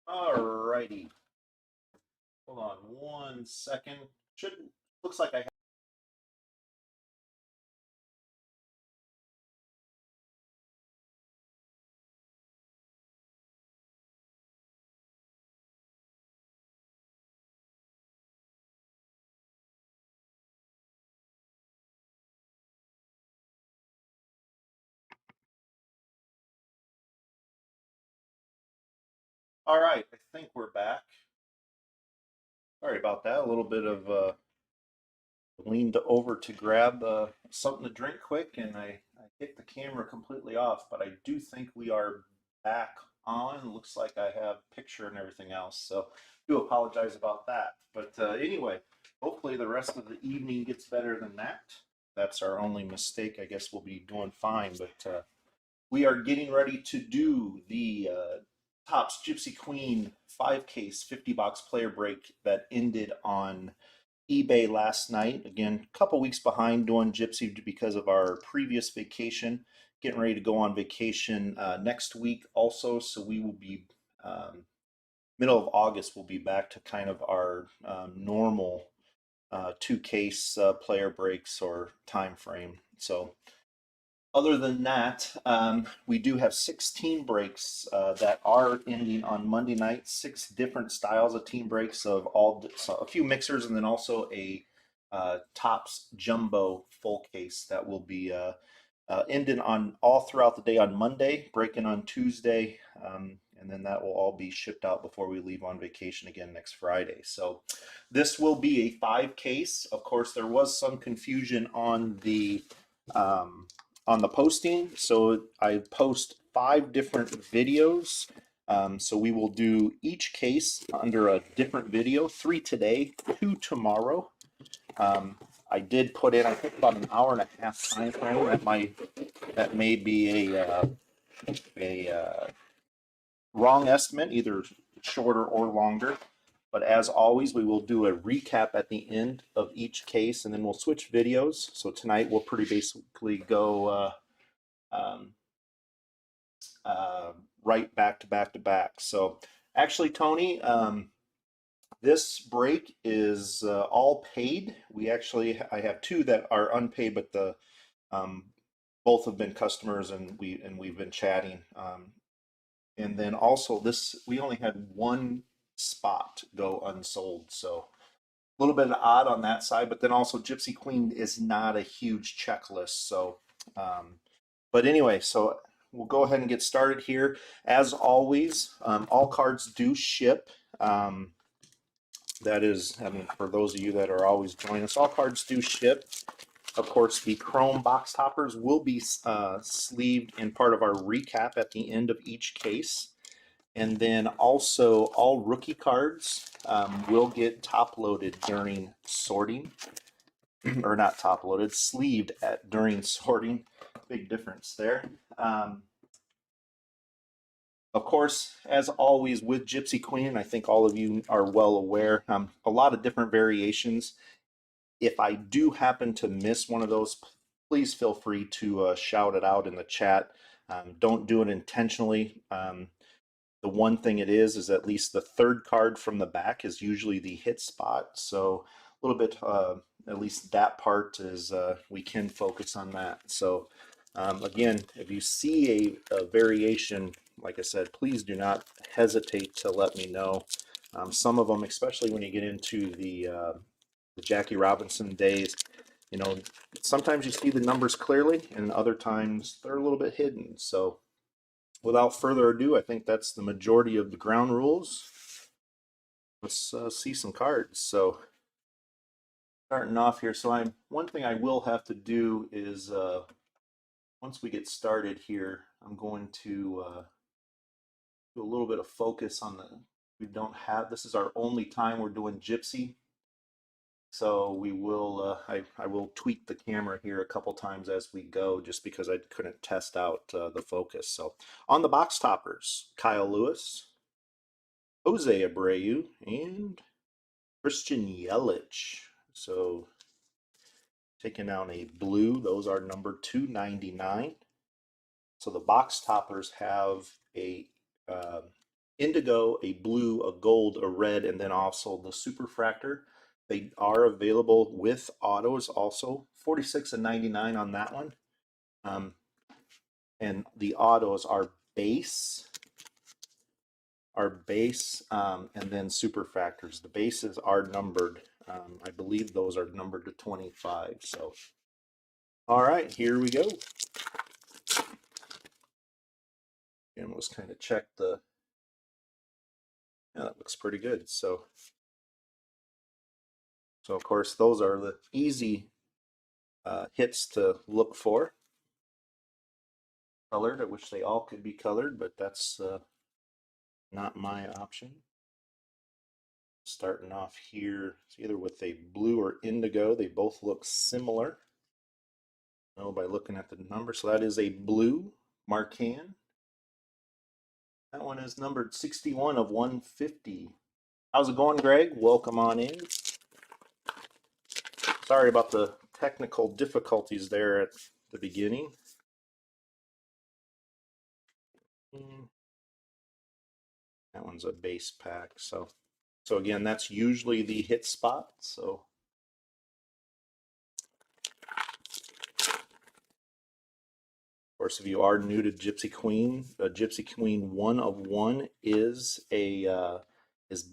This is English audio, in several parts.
Alrighty. Hold on 1 second. Looks like I have. All right, I think we're back. Sorry about that. A little bit of leaned over to grab something to drink quick, and I hit the camera completely off. But I do think we are back on. Looks like I have picture and everything else. So do apologize about that. But anyway, hopefully the rest of the evening gets better than that. That's our only mistake. I guess we'll be doing fine. But we are getting ready to do the Topps Gypsy Queen 5 case 50 box player break that ended on eBay last night. Again, a couple weeks behind doing Gypsy because of our previous vacation. Getting ready to go on vacation next week also, so we will be middle of August. We'll be back to kind of our normal 2 case player breaks or time frame. So other than that, we do have 16 breaks that are ending on Monday night. 6 different styles of team breaks of so a few mixers, and then also a Topps Jumbo full case that will be ending on all throughout the day on Monday, breaking on Tuesday, and then that will all be shipped out before we leave on vacation again next Friday. So this will be a 5 case. Of course, there was some confusion on the posting. So I post 5 different videos. So we will do each case under a different video, 3 today, 2 tomorrow. I did put in, I think, about an hour and a half time frame. That may be a wrong estimate, either shorter or longer. But as always, we will do a recap at the end of each case, and then we'll switch videos. So tonight we'll pretty basically go um, right back to back to back. So actually, Tony, this break is all paid. I have 2 that are unpaid, but the um, both have been customers, and we've been chatting. And then also we only had 1 spot go unsold, so a little bit odd on that side. But then also Gypsy Queen is not a huge checklist, so but anyway, so we'll go ahead and get started here. As always, all cards do ship. That is, I mean, for those of you that are always joining us, all cards do ship. Of course, the chrome box toppers will be sleeved in part of our recap at the end of each case. And then also all rookie cards will get top loaded during sorting, or not top loaded, sleeved during sorting. Big difference there. Of course, as always with Gypsy Queen, I think all of you are well aware, a lot of different variations. If I do happen to miss one of those, please feel free to shout it out in the chat. Don't do it intentionally. The one thing it is at least the 3rd card from the back is usually the hit spot. So a little bit, at least that part is, we can focus on that. So again, if you see a variation, like I said, please do not hesitate to let me know. Some of them, especially when you get into the Jackie Robinson days, you know, sometimes you see the numbers clearly, and other times they're a little bit hidden. So without further ado, I think that's the majority of the ground rules. Let's see some cards. So starting off here, so one thing I will have to do is once we get started here, I'm going to do a little bit of focus on this is our only time we're doing Gypsy. So we will, I will tweak the camera here a couple times as we go, just because I couldn't test out the focus. So on the box toppers, Kyle Lewis, Jose Abreu, and Christian Yelich. So taking down a blue, those are number 299. So the box toppers have a indigo, a blue, a gold, a red, and then also the superfractor. They are available with autos also, 46 and 99 on that one. And the autos are base, and then superfractors. The bases are numbered. I believe those are numbered to 25. So, all right, here we go. And let's kind of check the. Yeah, that looks pretty good. So of course, those are the easy hits to look for. Colored. I wish they all could be colored, but that's not my option. Starting off here, it's either with a blue or indigo. They both look similar. Know by looking at the number. So that is a blue Marcan. That one is numbered 61 of 150. How's it going, Greg? Welcome on in. Sorry about the technical difficulties there at the beginning. That one's a base pack. So again, that's usually the hit spot. So of course, if you are new to Gypsy Queen, Gypsy Queen 1 of 1 is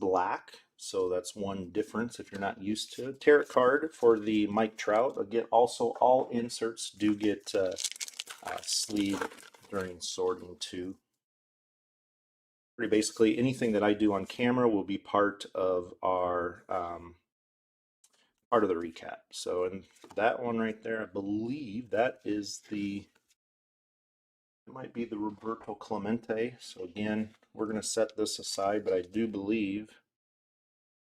black. So that's one difference if you're not used to it. Tarot card for the Mike Trout. Again, also all inserts do get sleeve during sorting too. Pretty basically anything that I do on camera will be part of our part of the recap. So and that one right there, I believe that is the. It might be the Roberto Clemente. So again, we're going to set this aside, but I do believe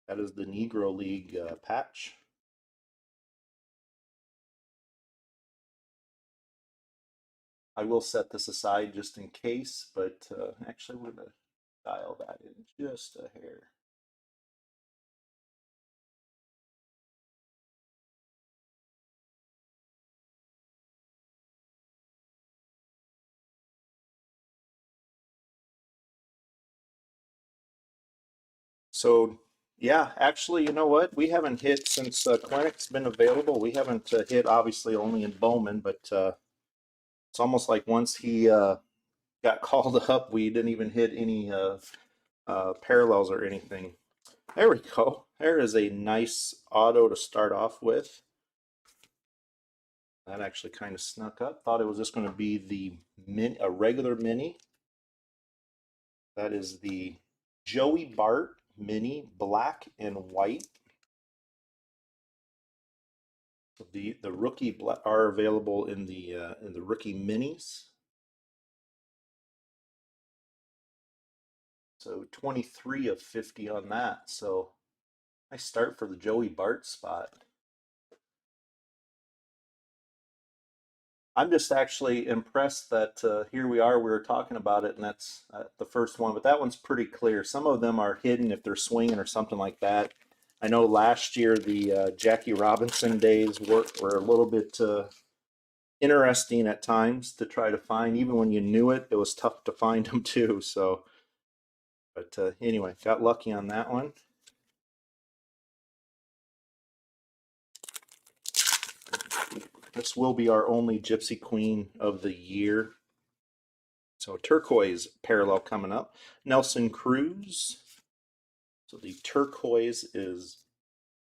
that is the Negro League patch. I will set this aside just in case, but actually we're going to dial that in just a hair. So yeah, actually, you know what? We haven't hit since Clinic's been available. We haven't hit obviously only in Bowman, but it's almost like once he got called up, we didn't even hit any parallels or anything. There we go. There is a nice auto to start off with. That actually kind of snuck up. Thought it was just going to be the a regular mini. That is the Joey Bart mini, black and white. The rookie are available in the rookie minis. So 23 of 50 on that. So nice start for the Joey Bart spot. I'm just actually impressed that here we are. We were talking about it, and that's the first one, but that one's pretty clear. Some of them are hidden if they're swinging or something like that. I know last year the Jackie Robinson days were a little bit interesting at times to try to find. Even when you knew it, it was tough to find them too. So, but anyway, got lucky on that one. This will be our only Gypsy Queen of the year. So turquoise parallel coming up. Nelson Cruz. So the turquoise is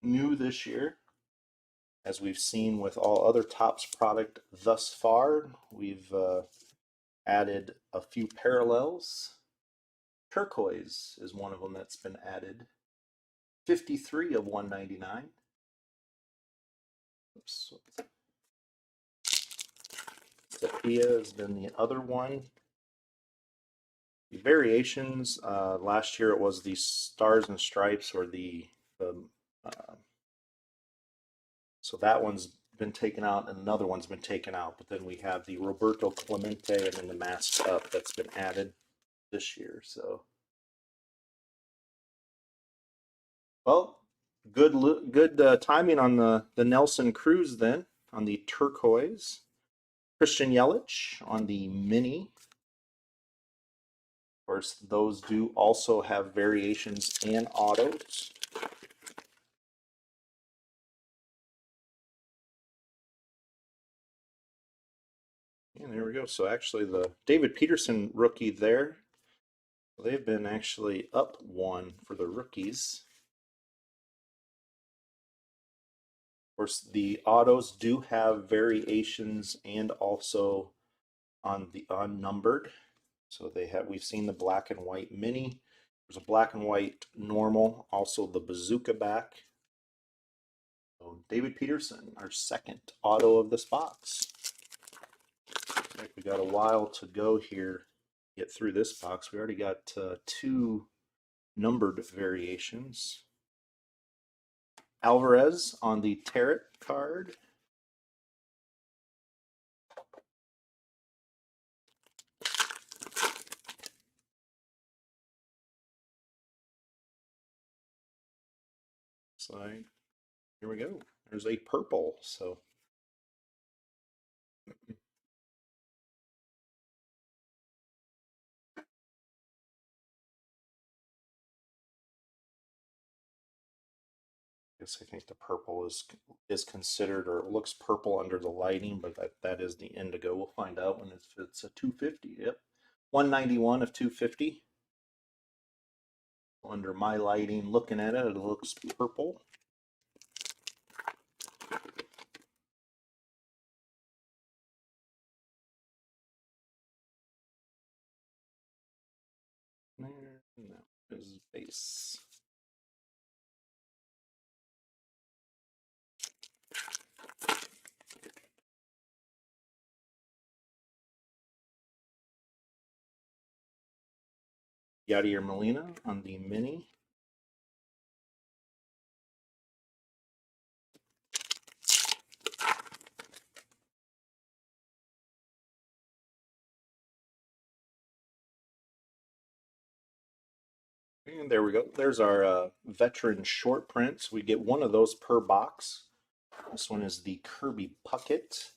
new this year. As we've seen with all other Topps product thus far, we've added a few parallels. Turquoise is one of them that's been added. 53 of 199. Oops. Sophia has been the other one. The variations, last year it was the Stars and Stripes or so that one's been taken out and another one's been taken out. But then we have the Roberto Clemente and then the Masked Up that's been added this year. So, well, good timing on the Nelson Cruz then on the turquoise. Christian Yelich on the mini. course, those do also have variations and autos. And there we go. So actually the David Peterson rookie there, they've been actually up one for the rookies. Of course, the autos do have variations and also on the unnumbered. So we've seen the black and white mini. There's a black and white normal, also the bazooka back. So David Peterson, our second auto of this box. Looks like we got a while to go here, get through this box. We already got two numbered variations. Alvarez on the Tarot card. Looks like, here we go. There's a purple, so I think the purple is considered, or it looks purple under the lighting, but that is the indigo. We'll find out when it's a 250. Yep, 191 of 250. Under my lighting, looking at it, it looks purple. There, that is base. Yadier Molina on the mini. And there we go. There's our veteran short prints. We get one of those per box. This one is the Kirby Puckett.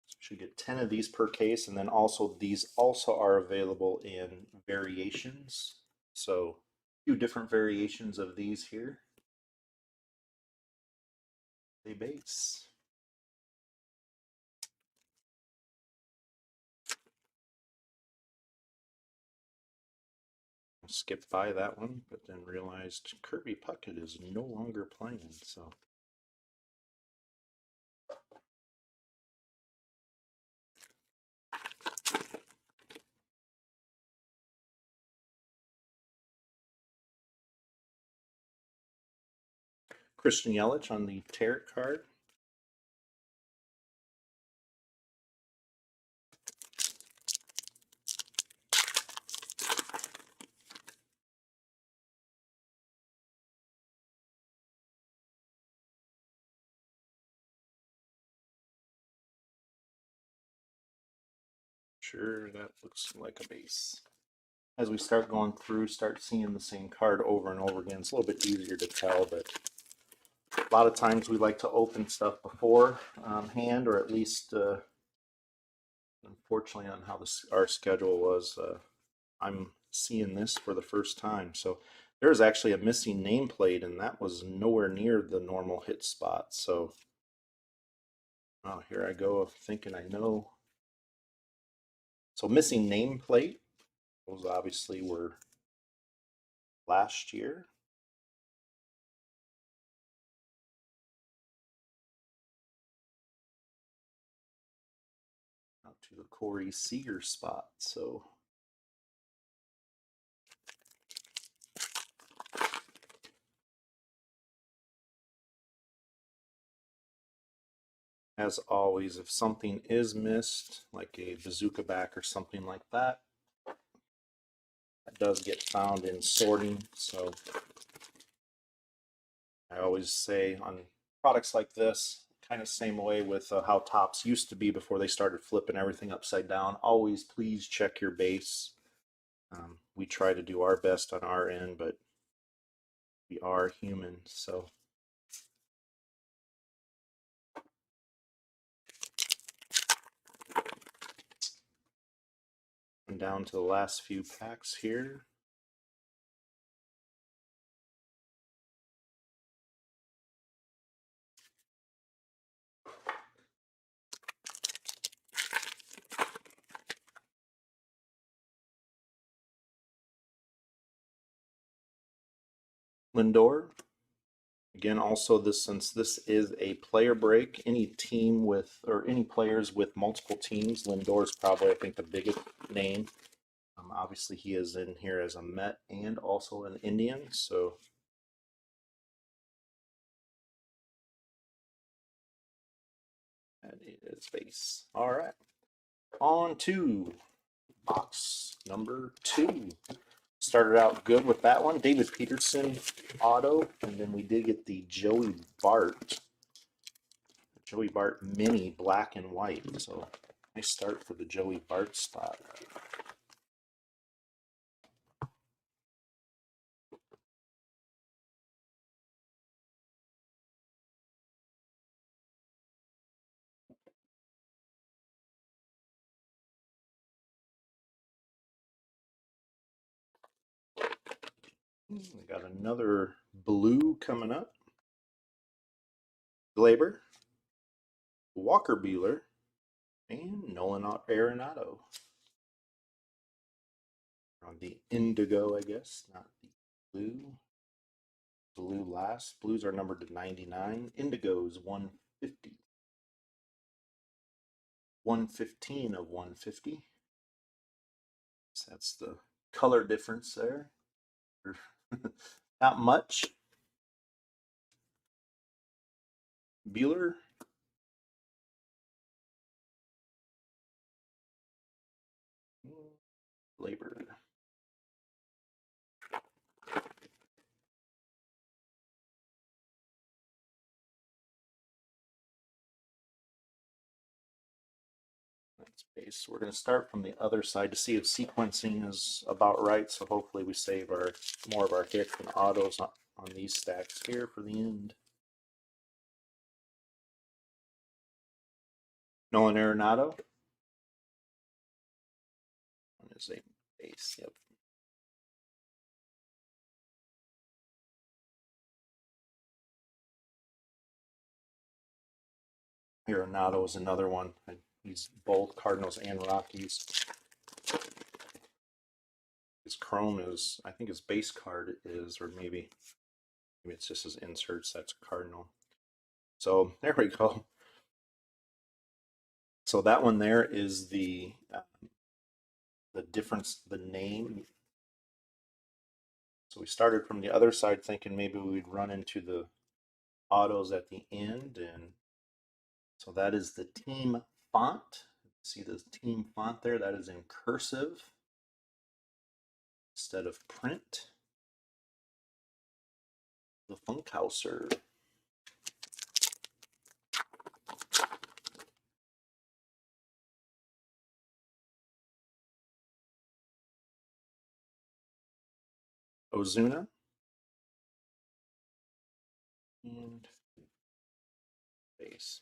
So we should get 10 of these per case, and then also these also are available in variations. So a few different variations of these here. They base. Skipped by that one, but then realized Kirby Puckett is no longer playing, so. Christian Yelich on the Tarot card. Sure, that looks like a base. As we start going through, start seeing the same card over and over again, it's a little bit easier to tell, but a lot of times we like to open stuff before hand, or at least, unfortunately, on how our schedule was, I'm seeing this for the first time. So there's actually a missing nameplate, and that was nowhere near the normal hit spot. So, oh, here I go thinking I know. So missing nameplate, those obviously were last year. Out to the Corey Seager spot. So as always, if something is missed, like a bazooka back or something like that, that does get found in sorting. So I always say on products like this, kind of same way with how tops used to be before they started flipping everything upside down, always please check your base. We try to do our best on our end, but we are human, so. Getting down to the last few packs here. Lindor. Again, also since this is a player break, any team with or any players with multiple teams, Lindor is probably I think the biggest name. Obviously, he is in here as a Met and also an Indian, so that is base. All right, on to box number 2. Started out good with that one. David Peterson auto, and then we did get the Joey Bart mini black and white. So nice start for the Joey Bart spot. We got another blue coming up. Glaber, Walker Buehler, and Nolan Arenado. On the indigo, I guess, not the blue. Blue last. Blues are numbered to 99. Indigo's 150. 115 of 150. So that's the color difference there. Not much. Bueller. Labor. That's base. We're going to start from the other side to see if sequencing is about right. So hopefully we save more of our hits and autos on these stacks here for the end. Nolan Arenado. One is a base. Yep. Arenado is another one. He's both Cardinals and Rockies. His chrome is, I think his base card is, or maybe it's just his inserts. That's Cardinal. So there we go. So that one there is the difference, the name. So we started from the other side thinking maybe we'd run into the autos at the end, and so that is the team font. See the team font there? That is in cursive instead of print. The Funkhauser. Ozuna. And base.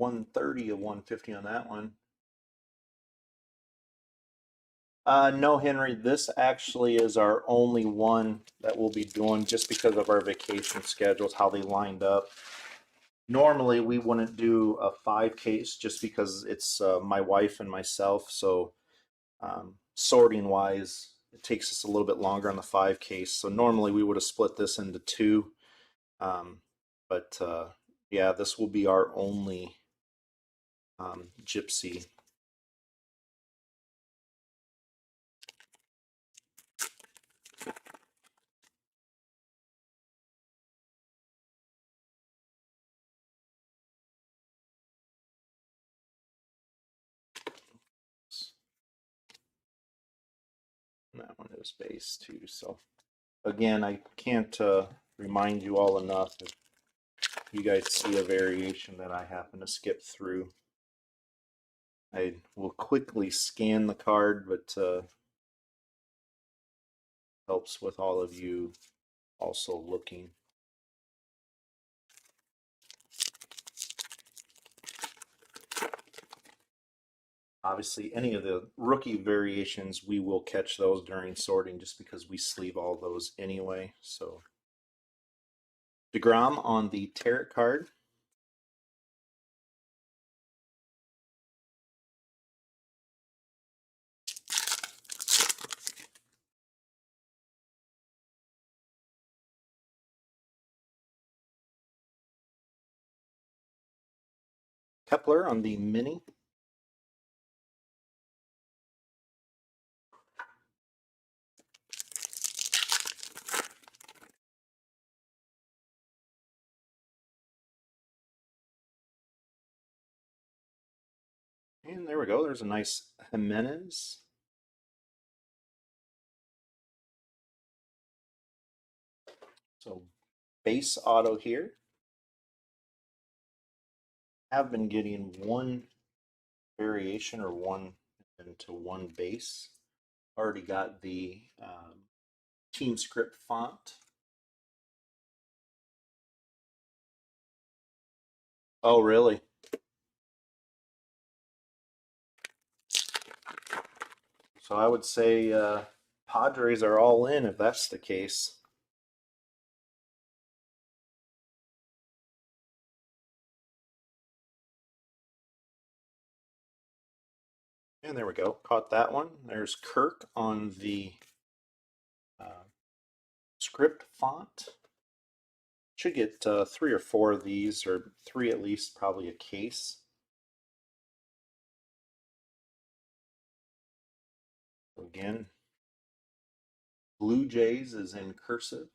$130 of $150 on that one. No, Henry, this actually is our only one that we'll be doing just because of our vacation schedules, how they lined up. Normally, we wouldn't do a 5 case just because it's my wife and myself. So, sorting wise, it takes us a little bit longer on the 5 case. So, normally we would have split this into 2. But yeah, this will be our only Gypsy. And that one is base too. So again, I can't remind you all enough if you guys see a variation that I happen to skip through. I will quickly scan the card, but helps with all of you also looking. Obviously, any of the rookie variations, we will catch those during sorting just because we sleeve all those anyway. So DeGrom on the tarot card. Kepler on the mini. And there we go. There's a nice Jimenez. So base auto here. Have been getting one variation or one into one base. Already got the team script font. Oh, really? So I would say Padres are all in if that's the case. And there we go. Caught that one. There's Kirk on the uh, script font. Should get 3 or 4 of these, or 3 at least, probably a case. Again, Blue Jays is in cursive.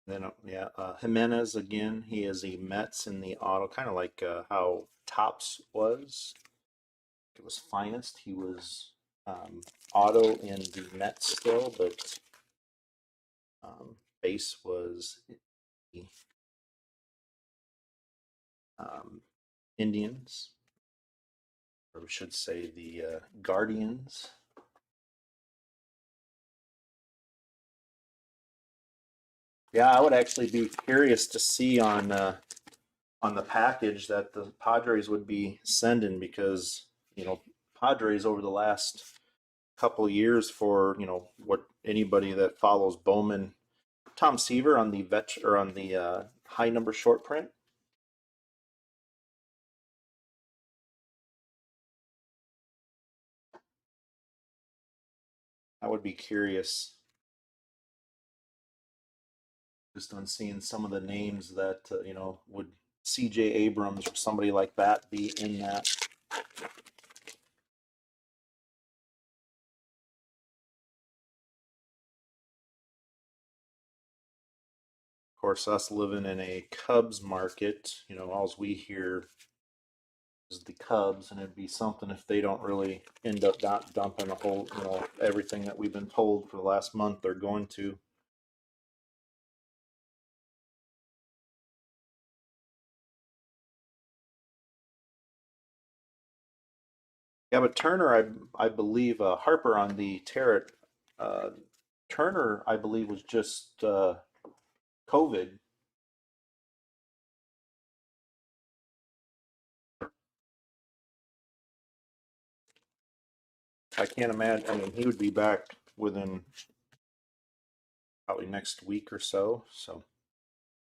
Then, yeah, Jimenez again. He is a Mets in the auto, kind of like how Tops was. It was finest. He was auto in the Mets still, but base was the um, Indians, or we should say the Guardians. Yeah, I would actually be curious to see on the package that the Padres would be sending because Padres over the last couple years for what anybody that follows Bowman, Tom Seaver on the or on the high number short print. I would be curious just on seeing some of the names that would C.J. Abrams or somebody like that be in that. Of course, us living in a Cubs market, all we hear is the Cubs, and it'd be something if they don't really end up not dumping a whole, everything that we've been told for the last month they're going to. Yeah, but Turner, I believe Harper on the Tarot. Uh, Turner, I believe, was just COVID. I can't imagine. I mean, he would be back within probably next week or so. So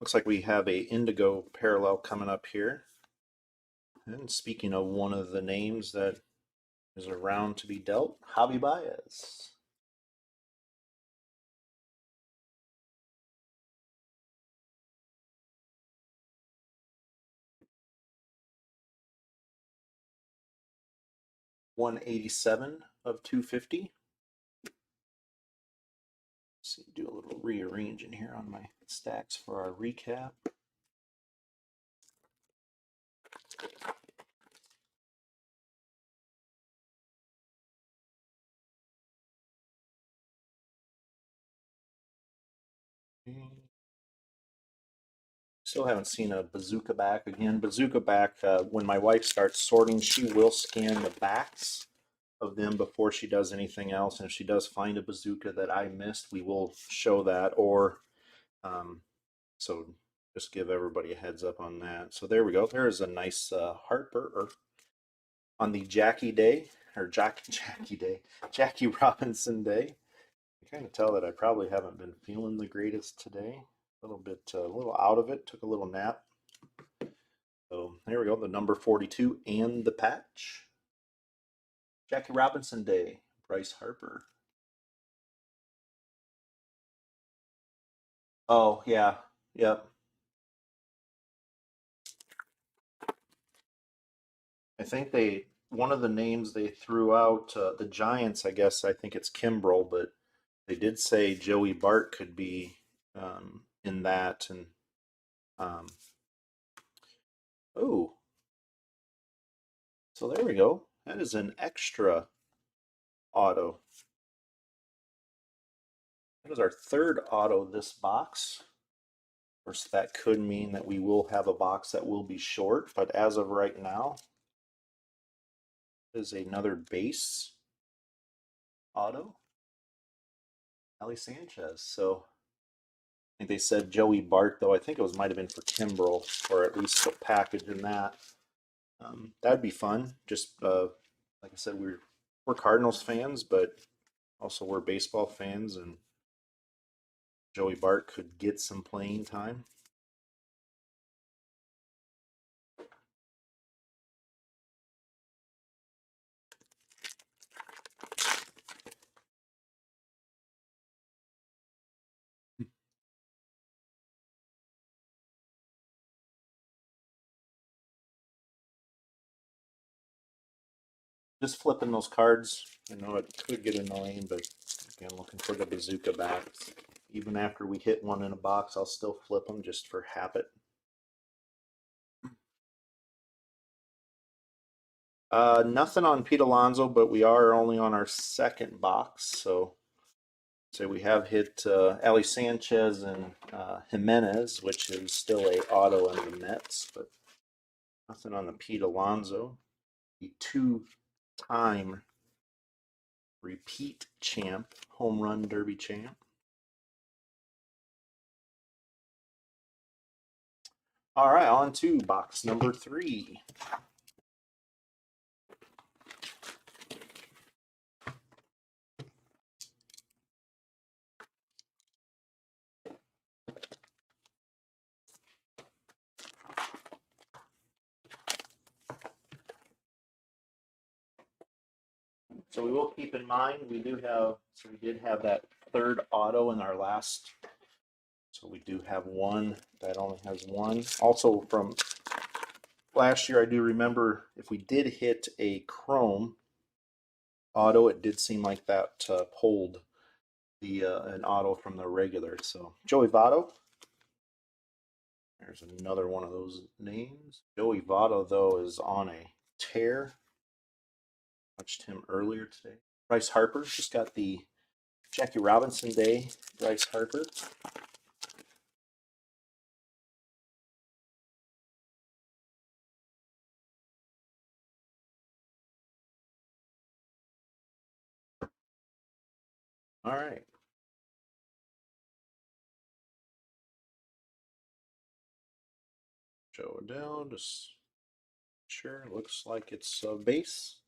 looks like we have a Indigo parallel coming up here. And speaking of one of the names that is around to be dealt, Javi Baez. $187 of 250. Let's see, do a little rearranging here on my stacks for our recap. Still haven't seen a bazooka back again. Bazooka back, when my wife starts sorting, she will scan the backs of them before she does anything else. And if she does find a bazooka that I missed, we will show that. Or so just give everybody a heads up on that. So there we go. There's a nice Harper on the Jackie Day or Jackie Day, Jackie Robinson Day. I kind of tell that I probably haven't been feeling the greatest today. A little bit, a little out of it. Took a little nap. So there we go. The number 42 and the patch. Jackie Robinson Day. Bryce Harper. Oh yeah, yep. I think they one of the names they threw out the Giants. I guess I think it's Kimbrel, but they did say Joey Bart could be in that. And um, oh, so there we go. That is an extra auto. That is our third auto this box. Of course, that could mean that we will have a box that will be short, but as of right now, is another base auto, Ali Sanchez. So I think they said Joey Bart, though. I think it was might have been for Kimbrel, or at least a package in that. That'd be fun. Just like I said, we're Cardinals fans, but also we're baseball fans, and Joey Bart could get some playing time. Just flipping those cards, I know it could get annoying, but again, looking for the bazooka back. Even after we hit one in a box, I'll still flip them just for habit. Nothing on Pete Alonso, but we are only on our second box, so we have hit Ali Sanchez and Jimenez, which is still a auto in the Mets, but nothing on the Pete Alonso, the two-time repeat champ, home run derby champ. All right, on to box number 3. So we will keep in mind we did have that third auto in our last. So we do have one that only has one. Also from last year, I do remember if we did hit a chrome auto, it did seem like that pulled the an auto from the regular. So Joey Votto. There's another one of those names. Joey Votto, though, is on a tear. Watched him earlier today. Bryce Harper just got the Jackie Robinson Day. Bryce Harper. All right. Joe Adele, just sure. Looks like it's a base.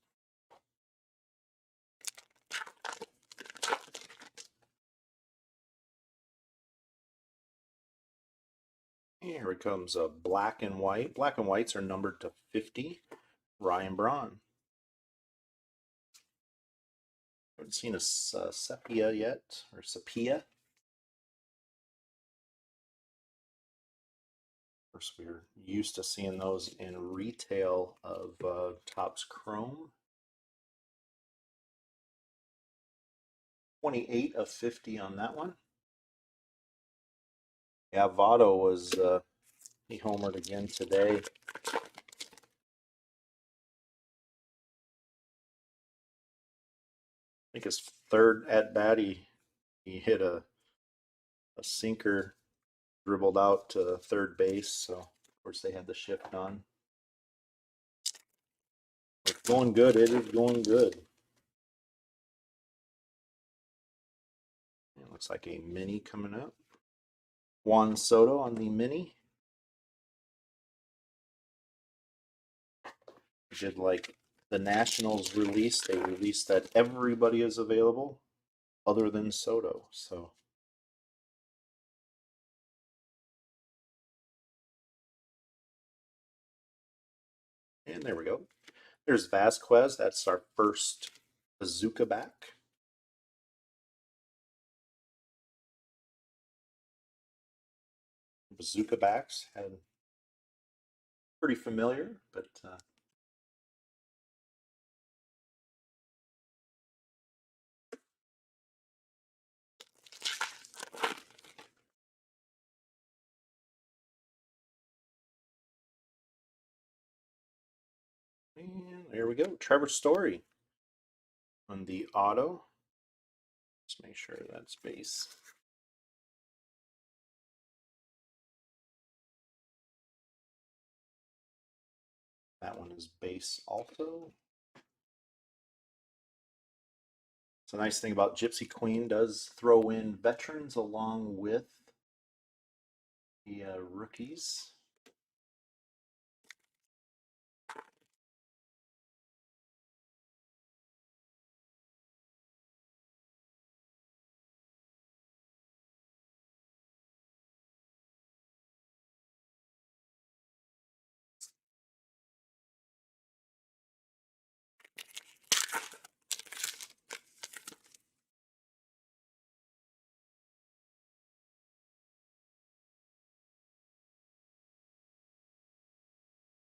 Here it comes a black and white. Black and whites are numbered to 50. Ryan Braun. Haven't seen a sepia yet, or sepia. Of course, we're used to seeing those in retail of Topps Chrome. 28 of 50 on that one. Yeah, Votto was he homered again today. I think his third at bat, he hit a a sinker dribbled out to third base. So, of course, they had the shift on. It's going good. It is going good. It looks like a mini coming up. Juan Soto on the mini. Did like the Nationals release, they released that everybody is available other than Soto. So and there we go. There's Vasquez. That's our first bazooka back. Bazooka backs had pretty familiar, but and there we go. Trevor Story on the auto. Let's make sure that's base. That one is base also. It's a nice thing about Gypsy Queen does throw in veterans along with the rookies.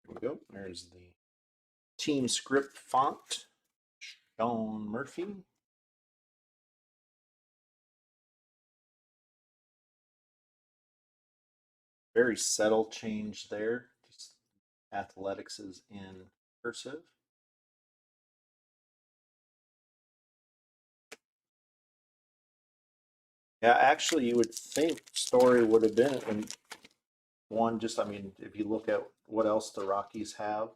There we go. There's the team script font. Sean Murphy. Very subtle change there. Just athletics is in cursive. Yeah, actually, you would think Story would have been in one. Just, I mean, if you look at what else the Rockies have.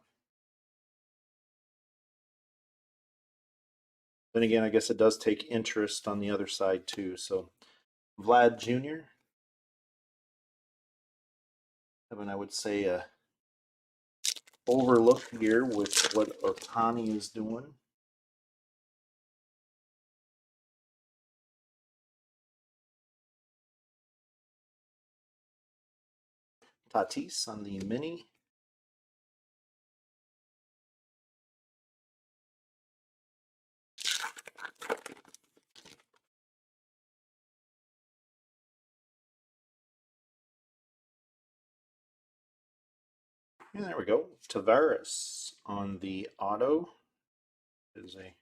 Then again, I guess it does take interest on the other side too. So Vlad Jr. Having, I would say, a overlook here with what Otani is doing. Tatis on the mini. And there we go. Tavares on the auto is a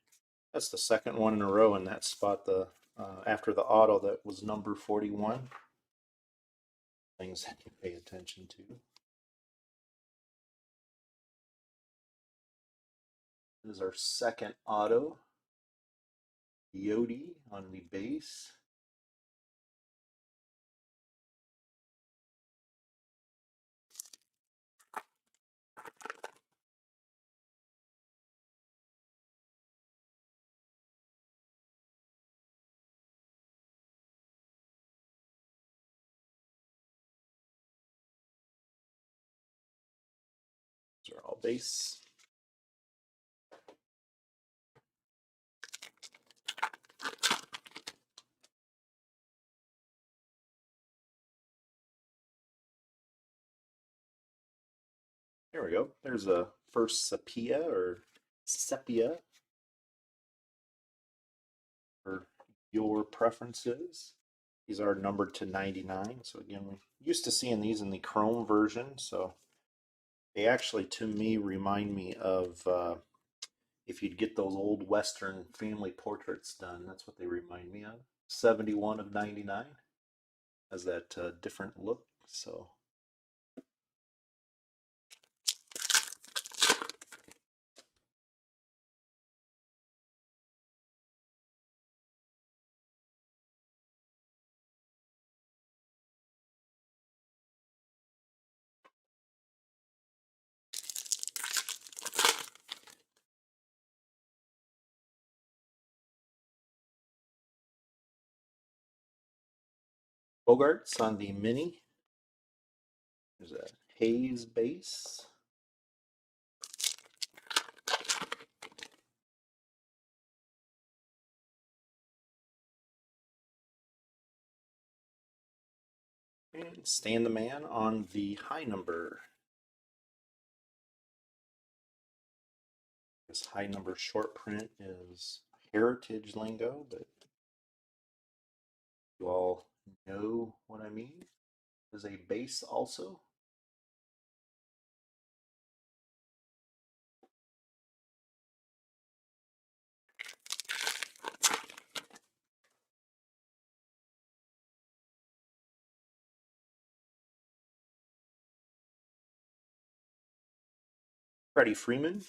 that's the second one in a row in that spot. The after the auto that was number 41. Things that you pay attention to. This is our second auto. Yodi on the base. These are all base. There we go. There's a first sepia or sepia for your preferences. These are numbered to 99. So again, we're used to seeing these in the chrome version. So they actually, to me, remind me of if you'd get those old Western family portraits done. That's what they remind me of. 71 of 99 has that different look. So Bogarts on the mini. There's a Hayes base. And Stan the Man on the high number. This high number short print is heritage lingo, but you all know what I mean. There's a base also. Freddie Freeman.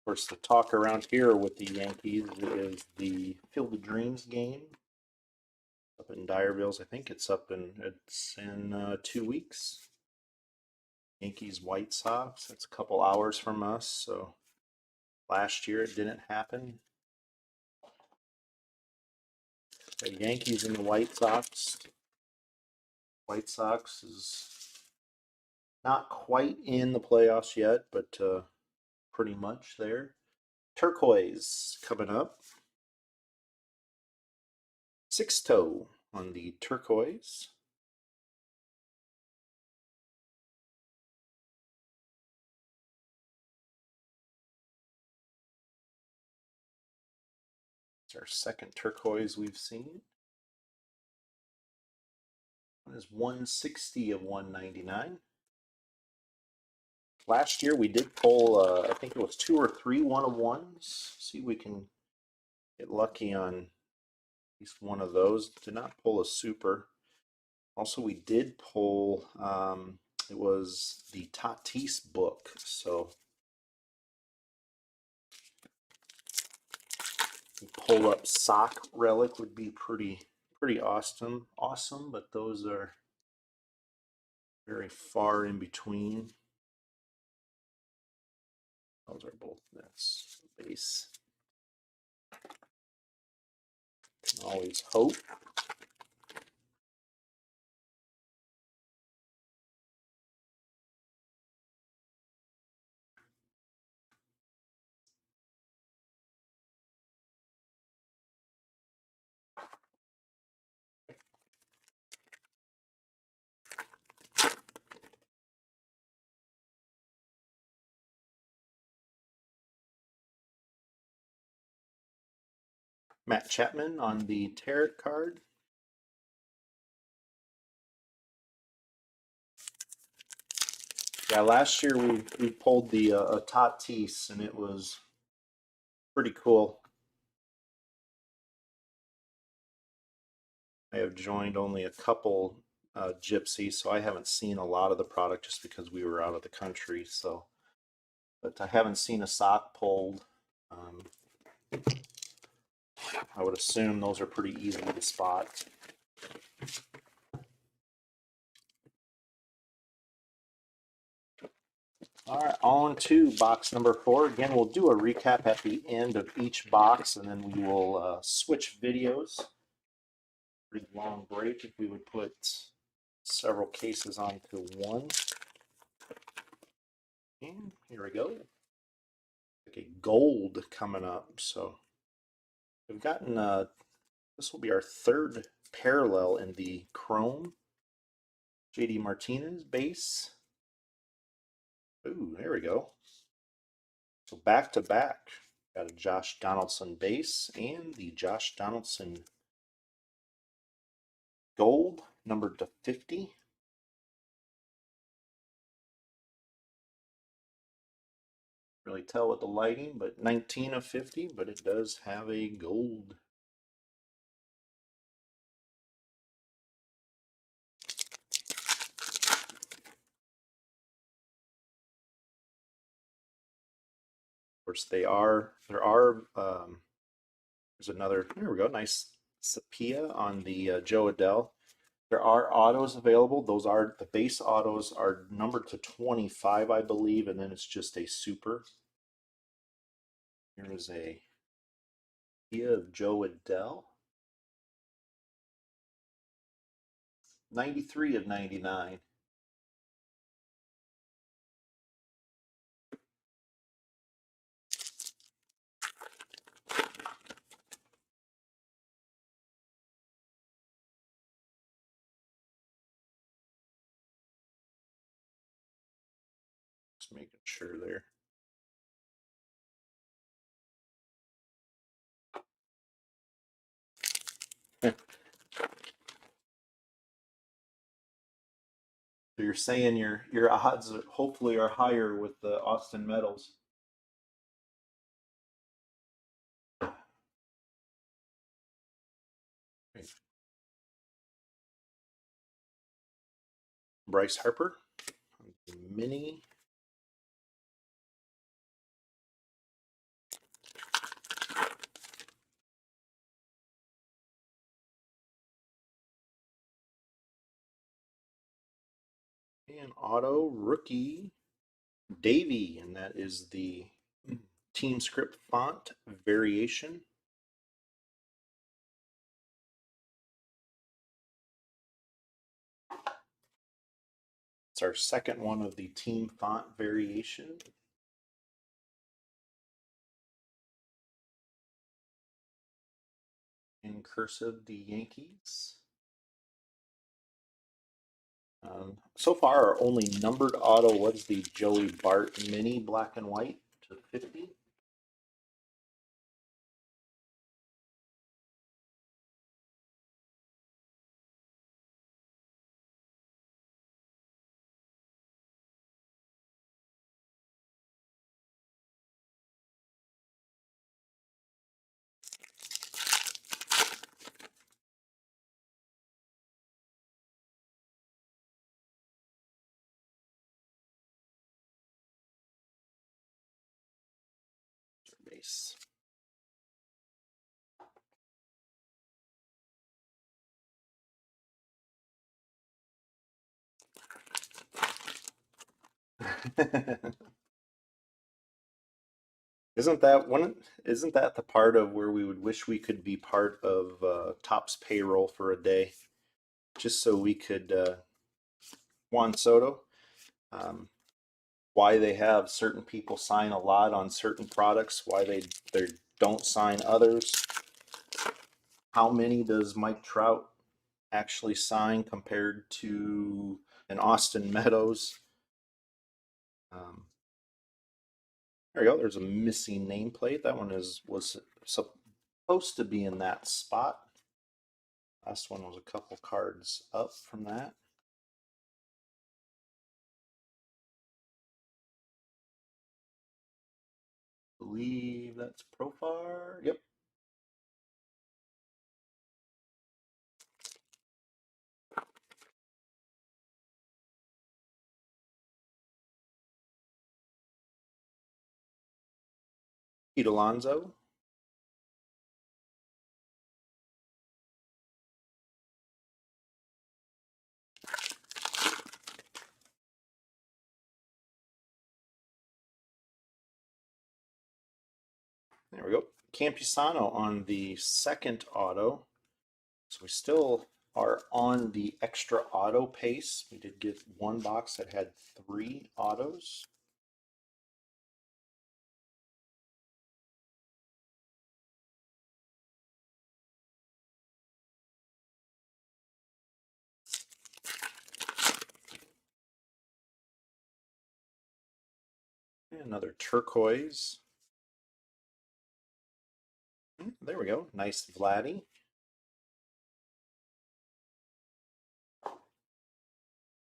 Of course, the talk around here with the Yankees is the Field of Dreams game up in Dyervilles. I think it's in 2 weeks. Yankees White Sox. That's a couple hours from us. So last year it didn't happen. The Yankees and the White Sox. White Sox is not quite in the playoffs yet, but pretty much there. Turquoise coming up. Six toe on the turquoise. It's our second turquoise we've seen. One is 160 of 199. Last year we did pull, I think it was 2 or 3 1-of-1s. See if we can get lucky on at least one of those. Did not pull a super. Also, we did pull, it was the Tatis book. So pull up sock relic would be pretty awesome, but those are very far in between. Those are both, that's base. Can always hope. Matt Chapman on the tarot card. Yeah, last year we pulled the Tatis, and it was pretty cool. I have joined only a couple Gypsy, so I haven't seen a lot of the product just because we were out of the country. So, but I haven't seen a sock pulled. I would assume those are pretty easy to spot. All right, on to box number 4. Again, we'll do a recap at the end of each box, and then we will switch videos. Pretty long break if we would put several cases onto one. And here we go. Like a gold coming up. So we've gotten, this will be our third parallel in the chrome. JD Martinez base. Ooh, there we go. So back to back. Got a Josh Donaldson base and the Josh Donaldson gold, numbered to 50. Really tell with the lighting, but 19 of 50, but it does have a gold. Of course, there are, there's another, there we go, nice sepia on the Joe Adele. There are autos available. Those are, the base autos are numbered to 25, I believe, and then it's just a super. Here is a of Joe Adele. 93 of 99. Just making sure there. So you're saying your odds hopefully are higher with the Austin Metals. Bryce Harper, mini. And auto rookie Davy, and that is the team script font variation. It's our second one of the team font variation. In cursive, the Yankees. So far, our only numbered auto was the Joey Bart mini black and white to 50. Base. Isn't that one? Isn't that the part of where we would wish we could be part of Top's payroll for a day, just so we could Juan Soto? Um, why they have certain people sign a lot on certain products, why they don't sign others. How many does Mike Trout actually sign compared to an Austin Meadows? There you go. There's a missing nameplate. That one was supposed to be in that spot. Last one was a couple cards up from that. I believe that's Profar. Yep. Pete Alonso. There we go. Campusano on the second auto. So we still are on the extra auto pace. We did get one box that had 3 autos. And another turquoise. There we go. Nice Vladdy.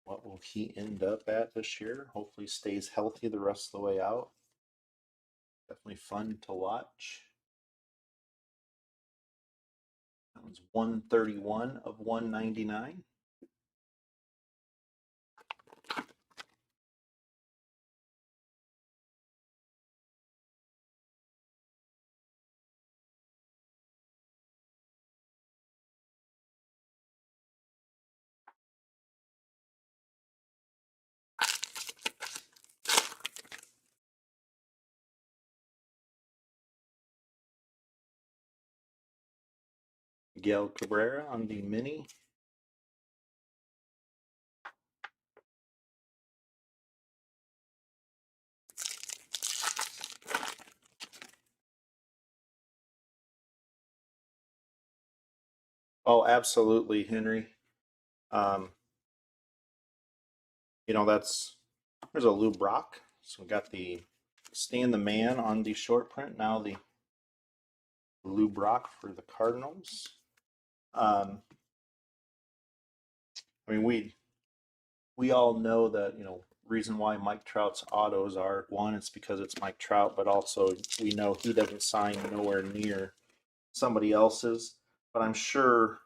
What will he end up at this year? Hopefully stays healthy the rest of the way out. Definitely fun to watch. That was 131 of 199. Miguel Cabrera on the mini. Oh, absolutely, Henry. Um, you know, there's a Lou Brock. So we got the Stan the Man on the short print. Now the Lou Brock for the Cardinals. Um, I mean, we all know that, you know, reason why Mike Trout's autos are one, it's because it's Mike Trout, but also we know he doesn't sign nowhere near somebody else's. But I'm sure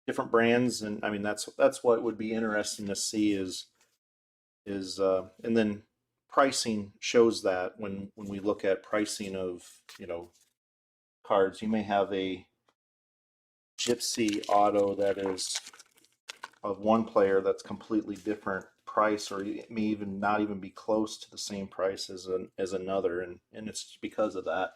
different brands, and I mean that's what would be interesting to see is and then pricing shows that when we look at pricing of, you know, cards, you may have a Gypsy auto that is of one player that's completely different price, or it may even not even be close to the same price as another, and it's because of that.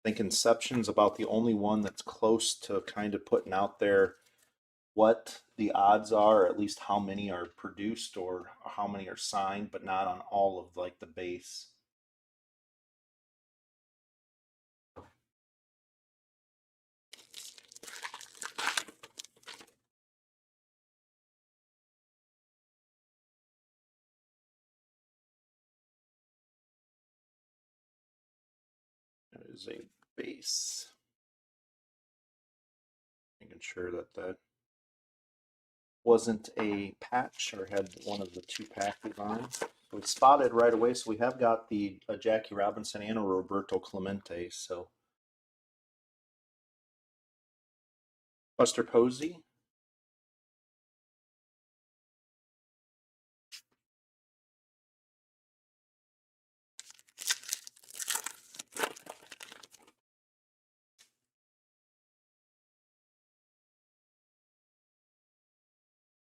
I think Inception's about the only one that's close to kind of putting out there what the odds are, or at least how many are produced or how many are signed, but not on all of like the base. That is a base. Making sure that that wasn't a patch or had one of the two patches on. So we spotted right away. So we have got the Jackie Robinson and a Roberto Clemente. So Buster Posey.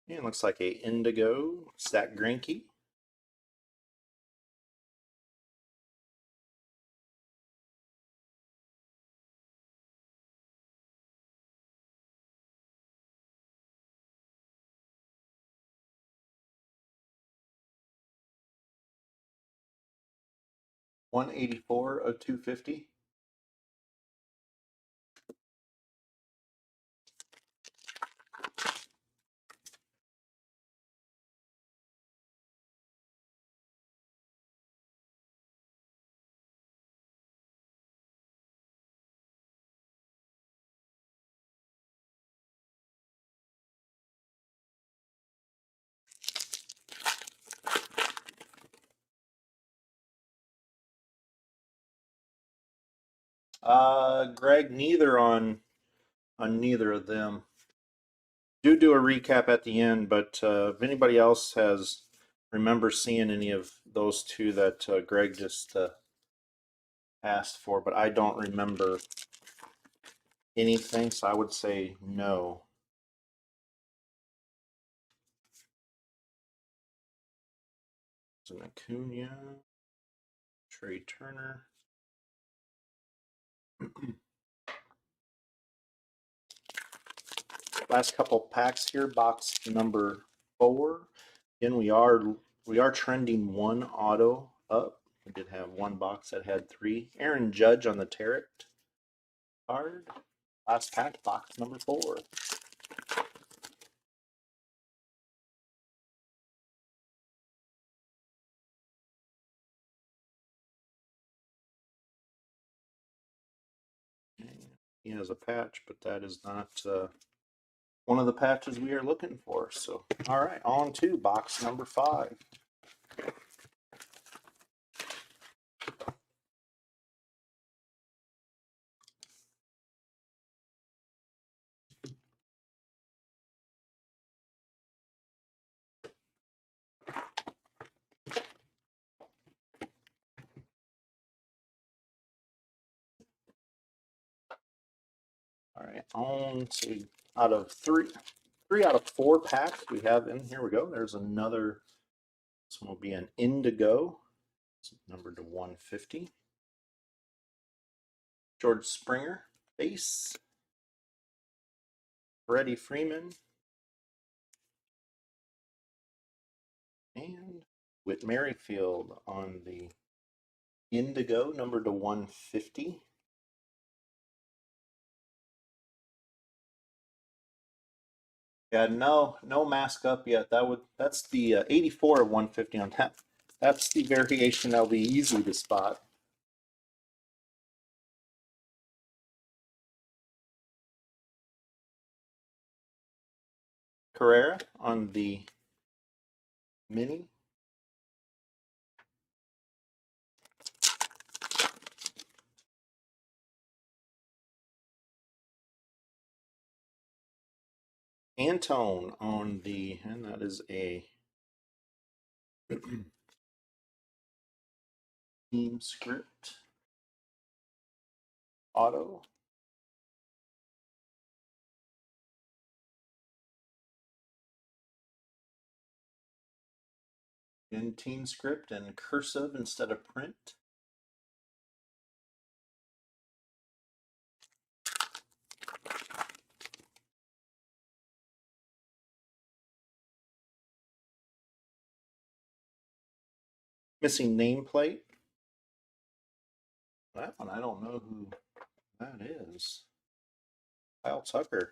And looks like a Indigo Zach Greinke. $184 of $250. Greg, neither on neither of them. Do a recap at the end, but if anybody else has remember seeing any of those two that Greg just asked for, but I don't remember anything, so I would say no. It's an Acuna, Trey Turner. Last couple packs here, box number 4. Again, we are trending one auto up. We did have one box that had 3. Aaron Judge on the Tarot card. Last pack, box number 4. He has a patch, but that is not one of the patches we are looking for. So, all right, on to box number 5. All right, on to out of three out of 4 packs we have in here. We go. There's another. This one will be an Indigo. It's numbered to 150. George Springer, base. Freddie Freeman. And Whit Merrifield on the Indigo, numbered to 150. Yeah, no mask up yet. That's the 84 of 150 on that. That's the variation that'll be easy to spot. Carrera on the mini. Antone on the, and that is a team script auto. In team script and cursive instead of print. Missing nameplate. That one, I don't know who that is. Kyle Tucker.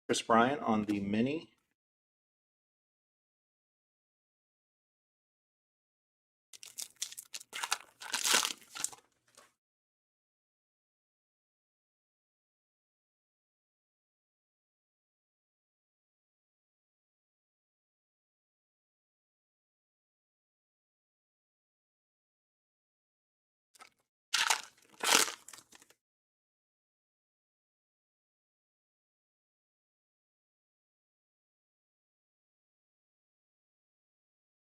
Chris Bryant on the mini.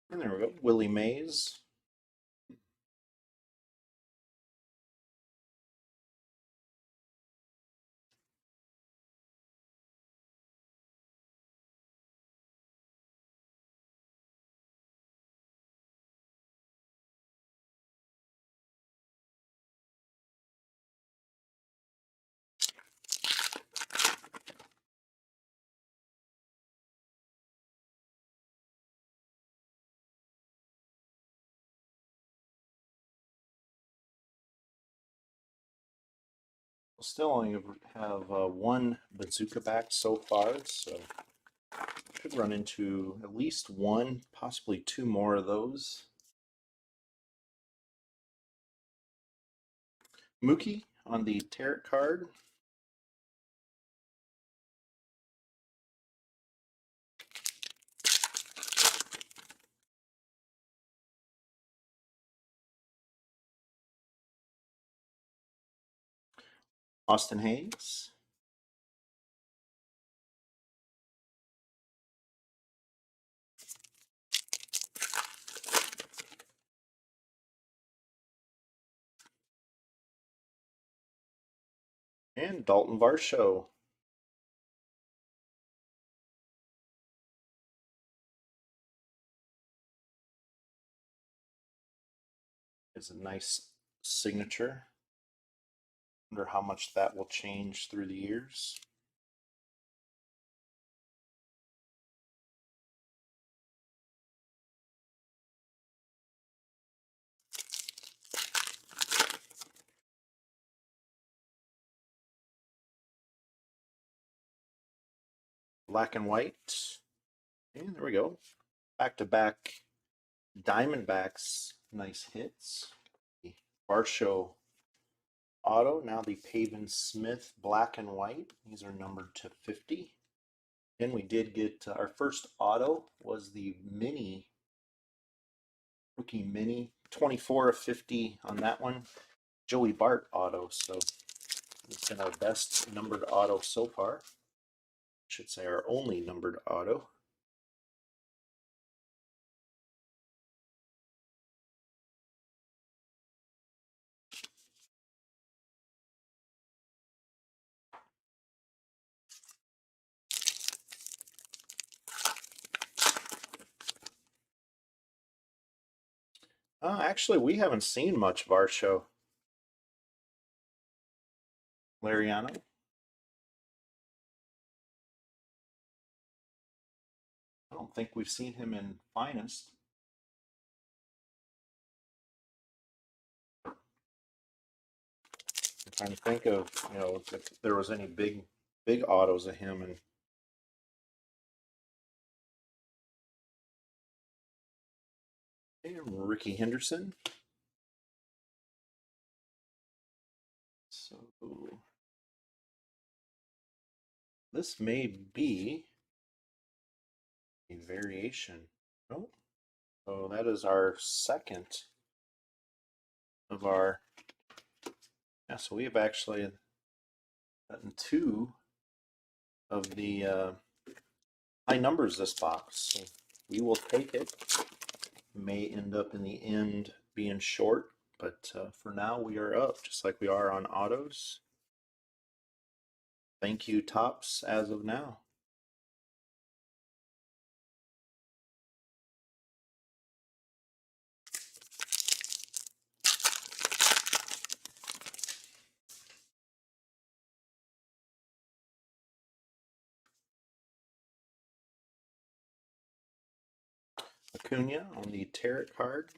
And there we go. Willie Mays. We'll still only have one bazooka back so far, so could run into at least one, possibly two more of those. Mookie on the tarot card. Austin Hayes. And Dalton Varsho. Is a nice signature. Wonder how much that will change through the years. Black and white. And there we go. Back to back Diamondbacks. Nice hits. Varsho auto. Now the Pavin Smith black and white. These are numbered to 50. And we did get our first auto was the mini, rookie mini, 24 of 50 on that one. Joey Bart auto. So it's been our best numbered auto so far. I should say our only numbered auto. Actually, we haven't seen much of our show. Lariano. I don't think we've seen him in Finest. I'm trying to think of, if there was any big autos of him. And Ricky Henderson. So this may be a variation. Oh, so that is our second of our. Yeah, so we have actually gotten two of the high numbers this box. So we will take it. May end up in the end being short, but for now we are up just like we are on autos. Thank you, Tops, as of now. Acuna on the tarot card.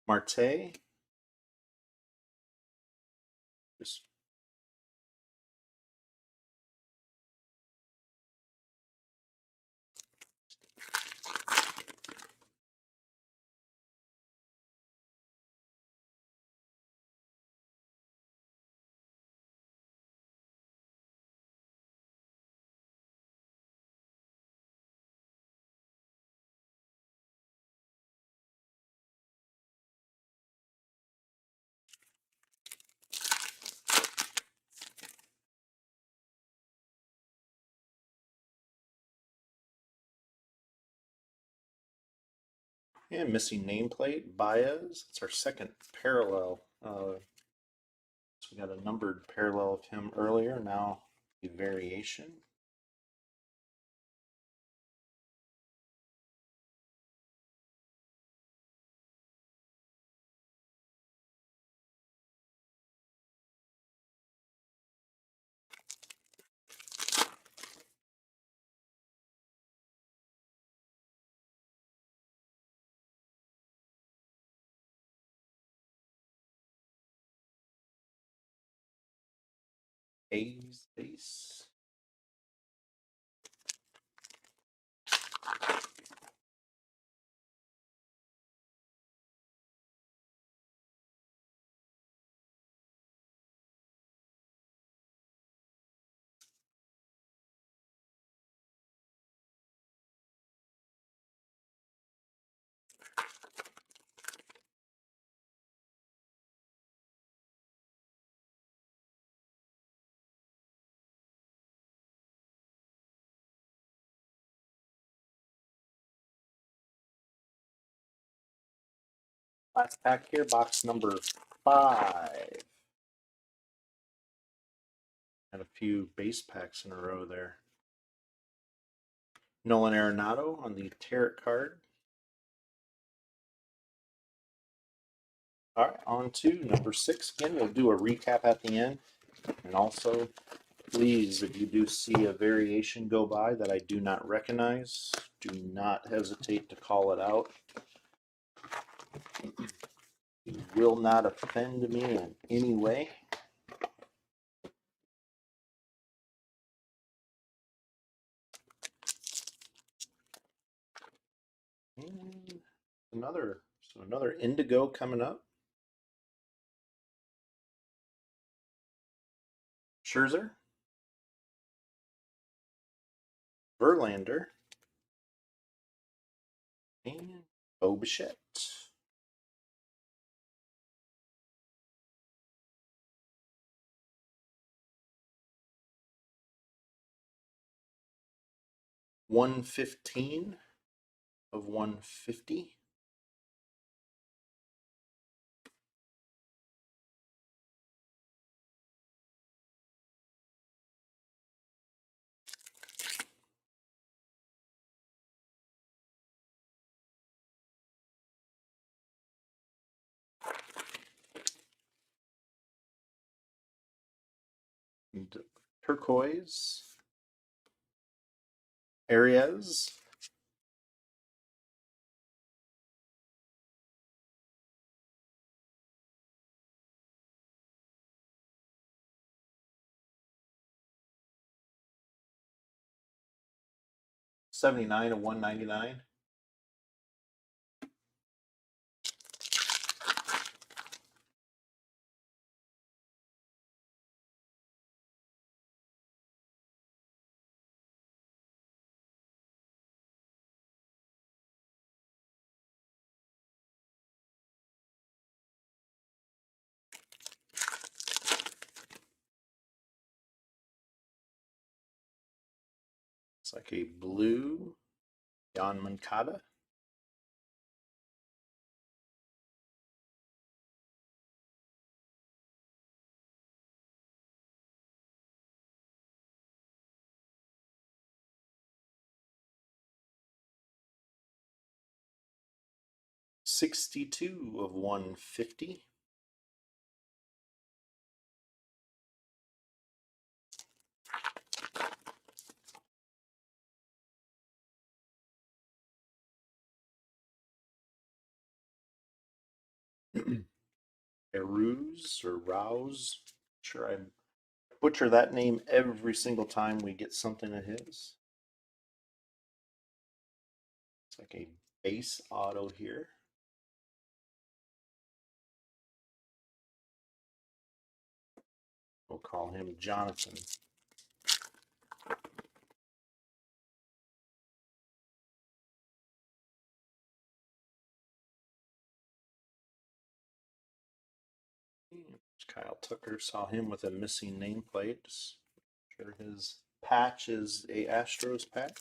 Marte. Just and missing nameplate, Baez. It's our second parallel. So we got a numbered parallel of him earlier, now a variation. A's base. Last pack here, box number 5. And a few base packs in a row there. Nolan Arenado on the tarot card. All right, on to number 6. Again, we'll do a recap at the end. And also, please, if you do see a variation go by that I do not recognize, do not hesitate to call it out. It will not offend me in any way. And another indigo coming up. Scherzer. Verlander. And Bo Bichette. 115 of 150. Turquoise, Aries, '79 of 199. It's like a blue Jan Mancada. '62 of 150. Cruz or Rouse. Sure, I butcher that name every single time we get something of his. It's like a base auto here. We'll call him Jonathan. Kyle Tucker, saw him with a missing nameplate. Sure, his patch is a Astros patch.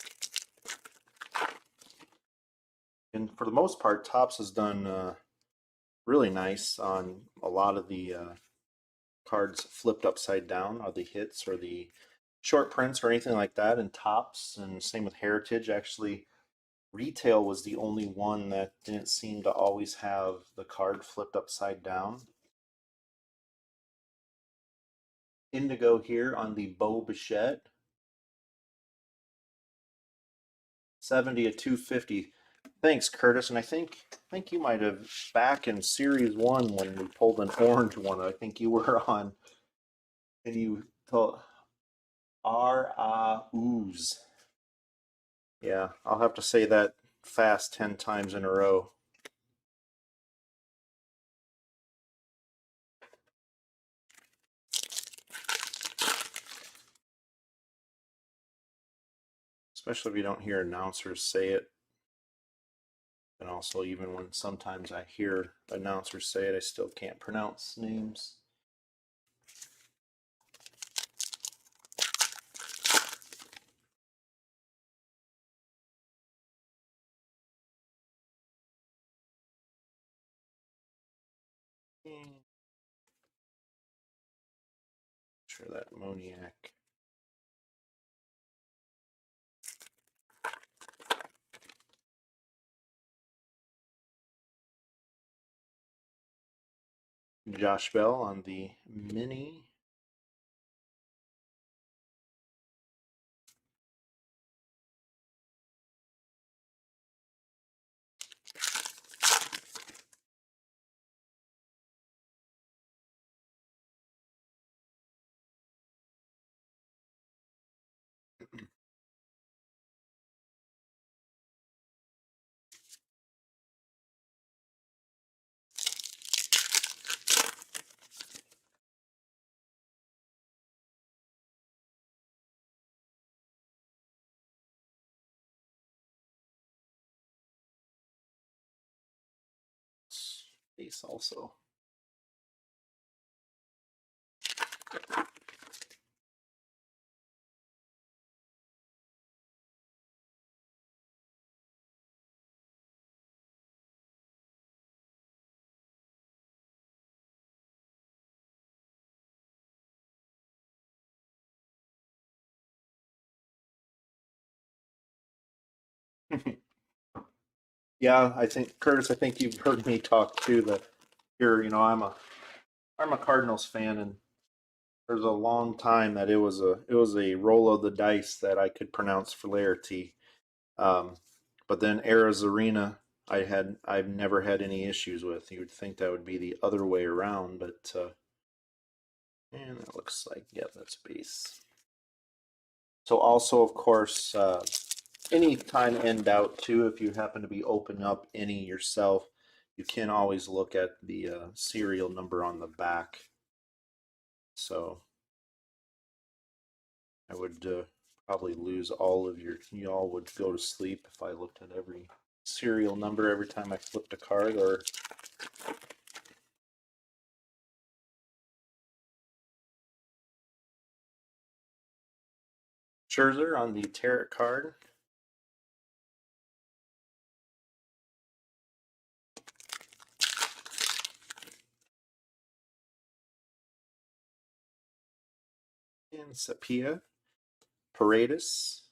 And for the most part, Topps has done really nice on a lot of the cards flipped upside down, or the hits, or the short prints, or anything like that. And Topps, and same with Heritage. Actually, Retail was the only one that didn't seem to always have the card flipped upside down. Indigo here on the Bo Bichette. 70 of 250. Thanks, Curtis. And I think you might have, back in series one when we pulled an orange one, I think you were on, and you told ooze. Yeah, I'll have to say that fast 10 times in a row. Especially if you don't hear announcers say it. And also, even when sometimes I hear announcers say it, I still can't pronounce names. Sure, that Moniac. Josh Bell on the mini. Base also. Yeah, I think Curtis, I think you've heard me talk too that here, I'm a Cardinals fan, and there's a long time that it was a roll of the dice that I could pronounce Flaherty. Um, but then Arizarena, I've never had any issues with. You would think that would be the other way around, but and it looks like, yeah, that's base. So also, of course, any time in doubt too, if you happen to be opening up any yourself, you can always look at the serial number on the back. So I would probably lose all of y'all would go to sleep if I looked at every serial number every time I flipped a card. Or Scherzer on the tarot card. And Sapia, Paredes,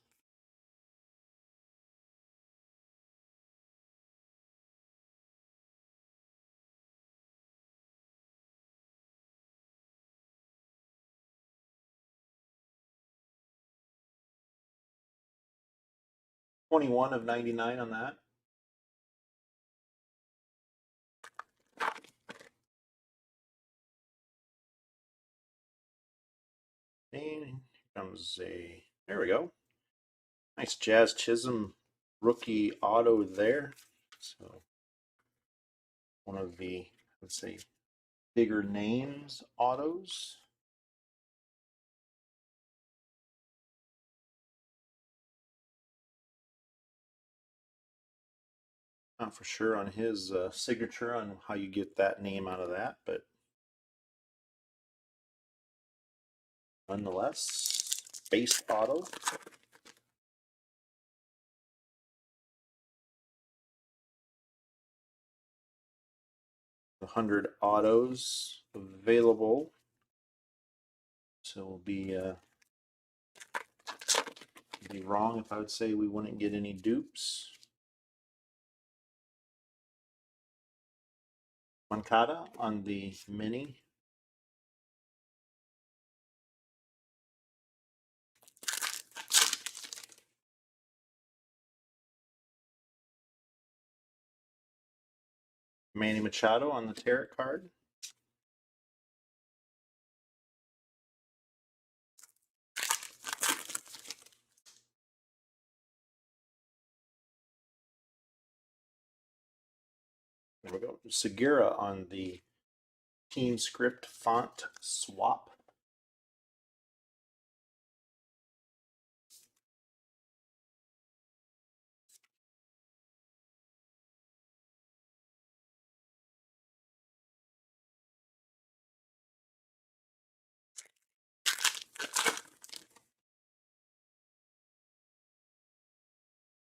#21 of #99 on that. And here comes there we go. Nice Jazz Chisholm rookie auto there. So one of the, let's say, bigger names autos. Not for sure on his signature on how you get that name out of that, but nonetheless, base auto. The 100 autos available. So we'll be wrong if I would say we wouldn't get any dupes. Mancada on the mini. Manny Machado on the tarot card. There we go. Segura on the team script font swap.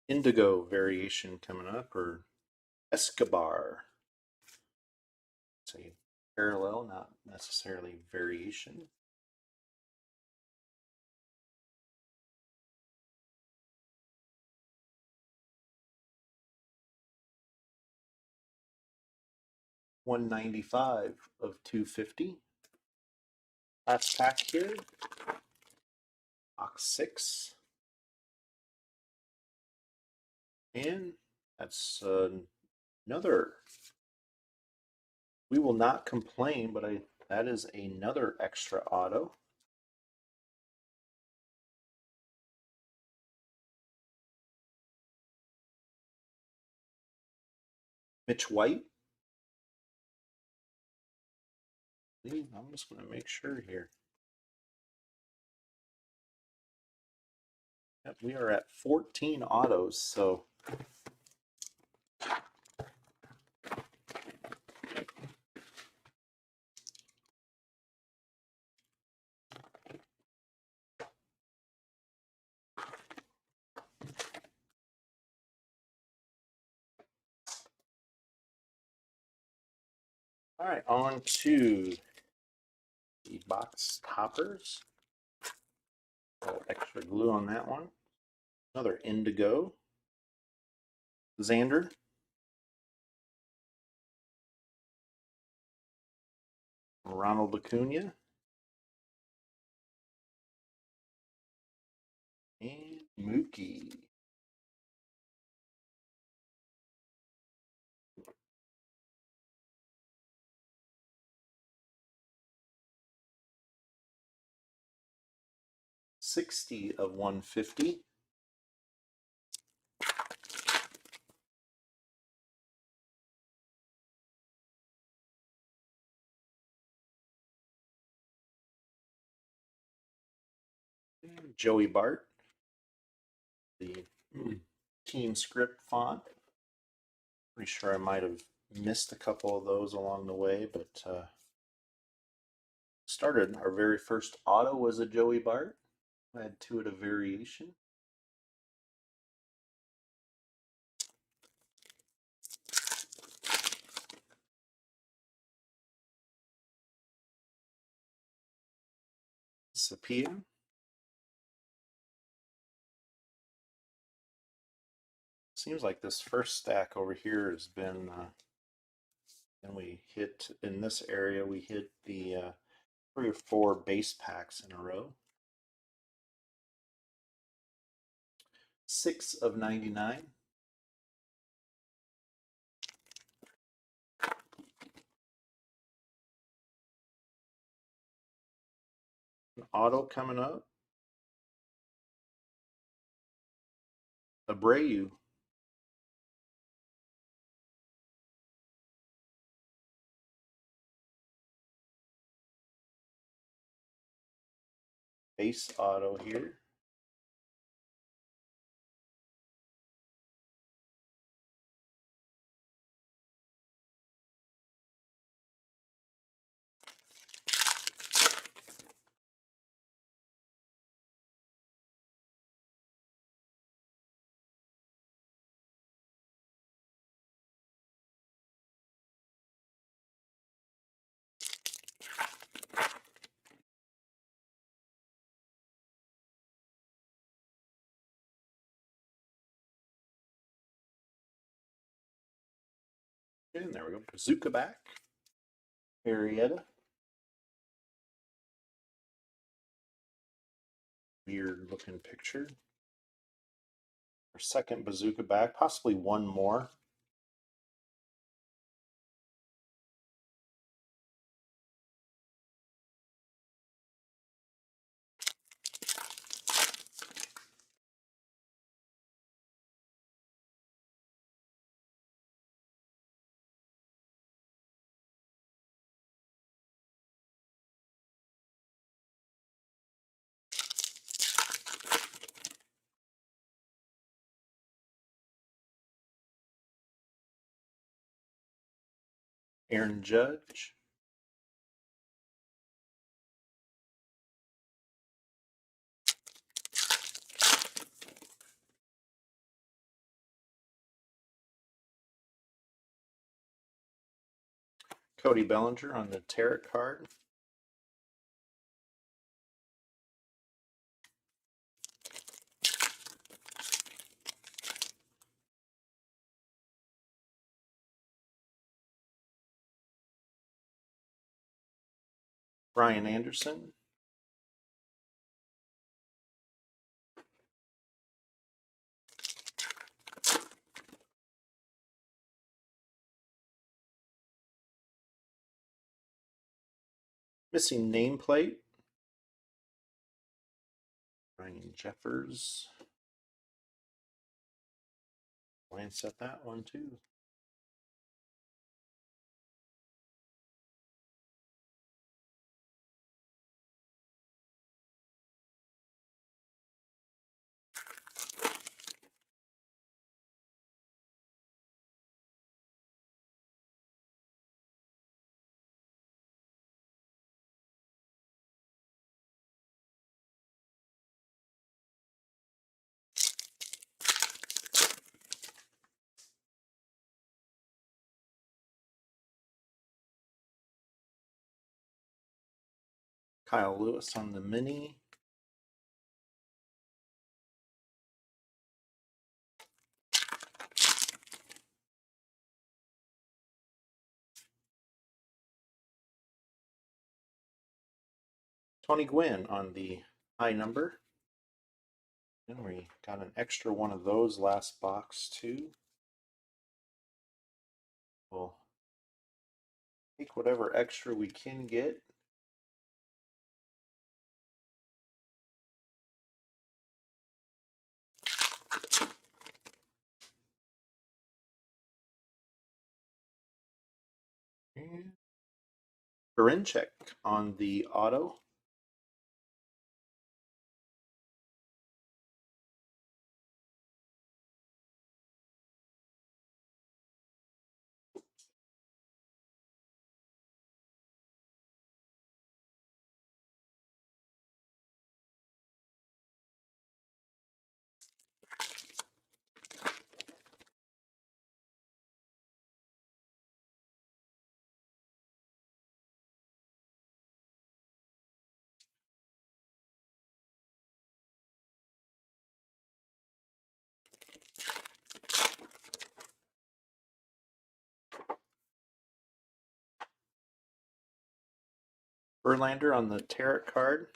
Indigo variation coming up, or Escobar. Say parallel, not necessarily variation. $195 of 250. Last pack here. Box 6. And that's another. We will not complain, but that is another extra auto. Mitch White. I'm just going to make sure here. Yep, we are at 14 autos, so all right, on to the box toppers. A little extra glue on that one. Another indigo. Xander. Ronald Acuna. And Mookie. $60 of $150. Joey Bart. The team script font. Pretty sure I might have missed a couple of those along the way, but started our very first auto was a Joey Bart. Add to it a variation. Sapia. Seems like this first stack over here has been, and we hit in this area, we hit the 3 or 4 base packs in a row. 6 of 99. An auto coming up. Abreu. Base auto here. And there we go. Bazooka back. Arietta. Weird looking picture. Our second bazooka back, possibly one more. Aaron Judge. Cody Bellinger on the tarot card. Brian Anderson. Missing nameplate. Ryan Jeffers. Glance at that one too. Kyle Lewis on the mini. Tony Gwynn on the high number. And we got an extra one of those last box too. We'll take whatever extra we can get. And Karinchek on the auto. Verlander on the tarot card.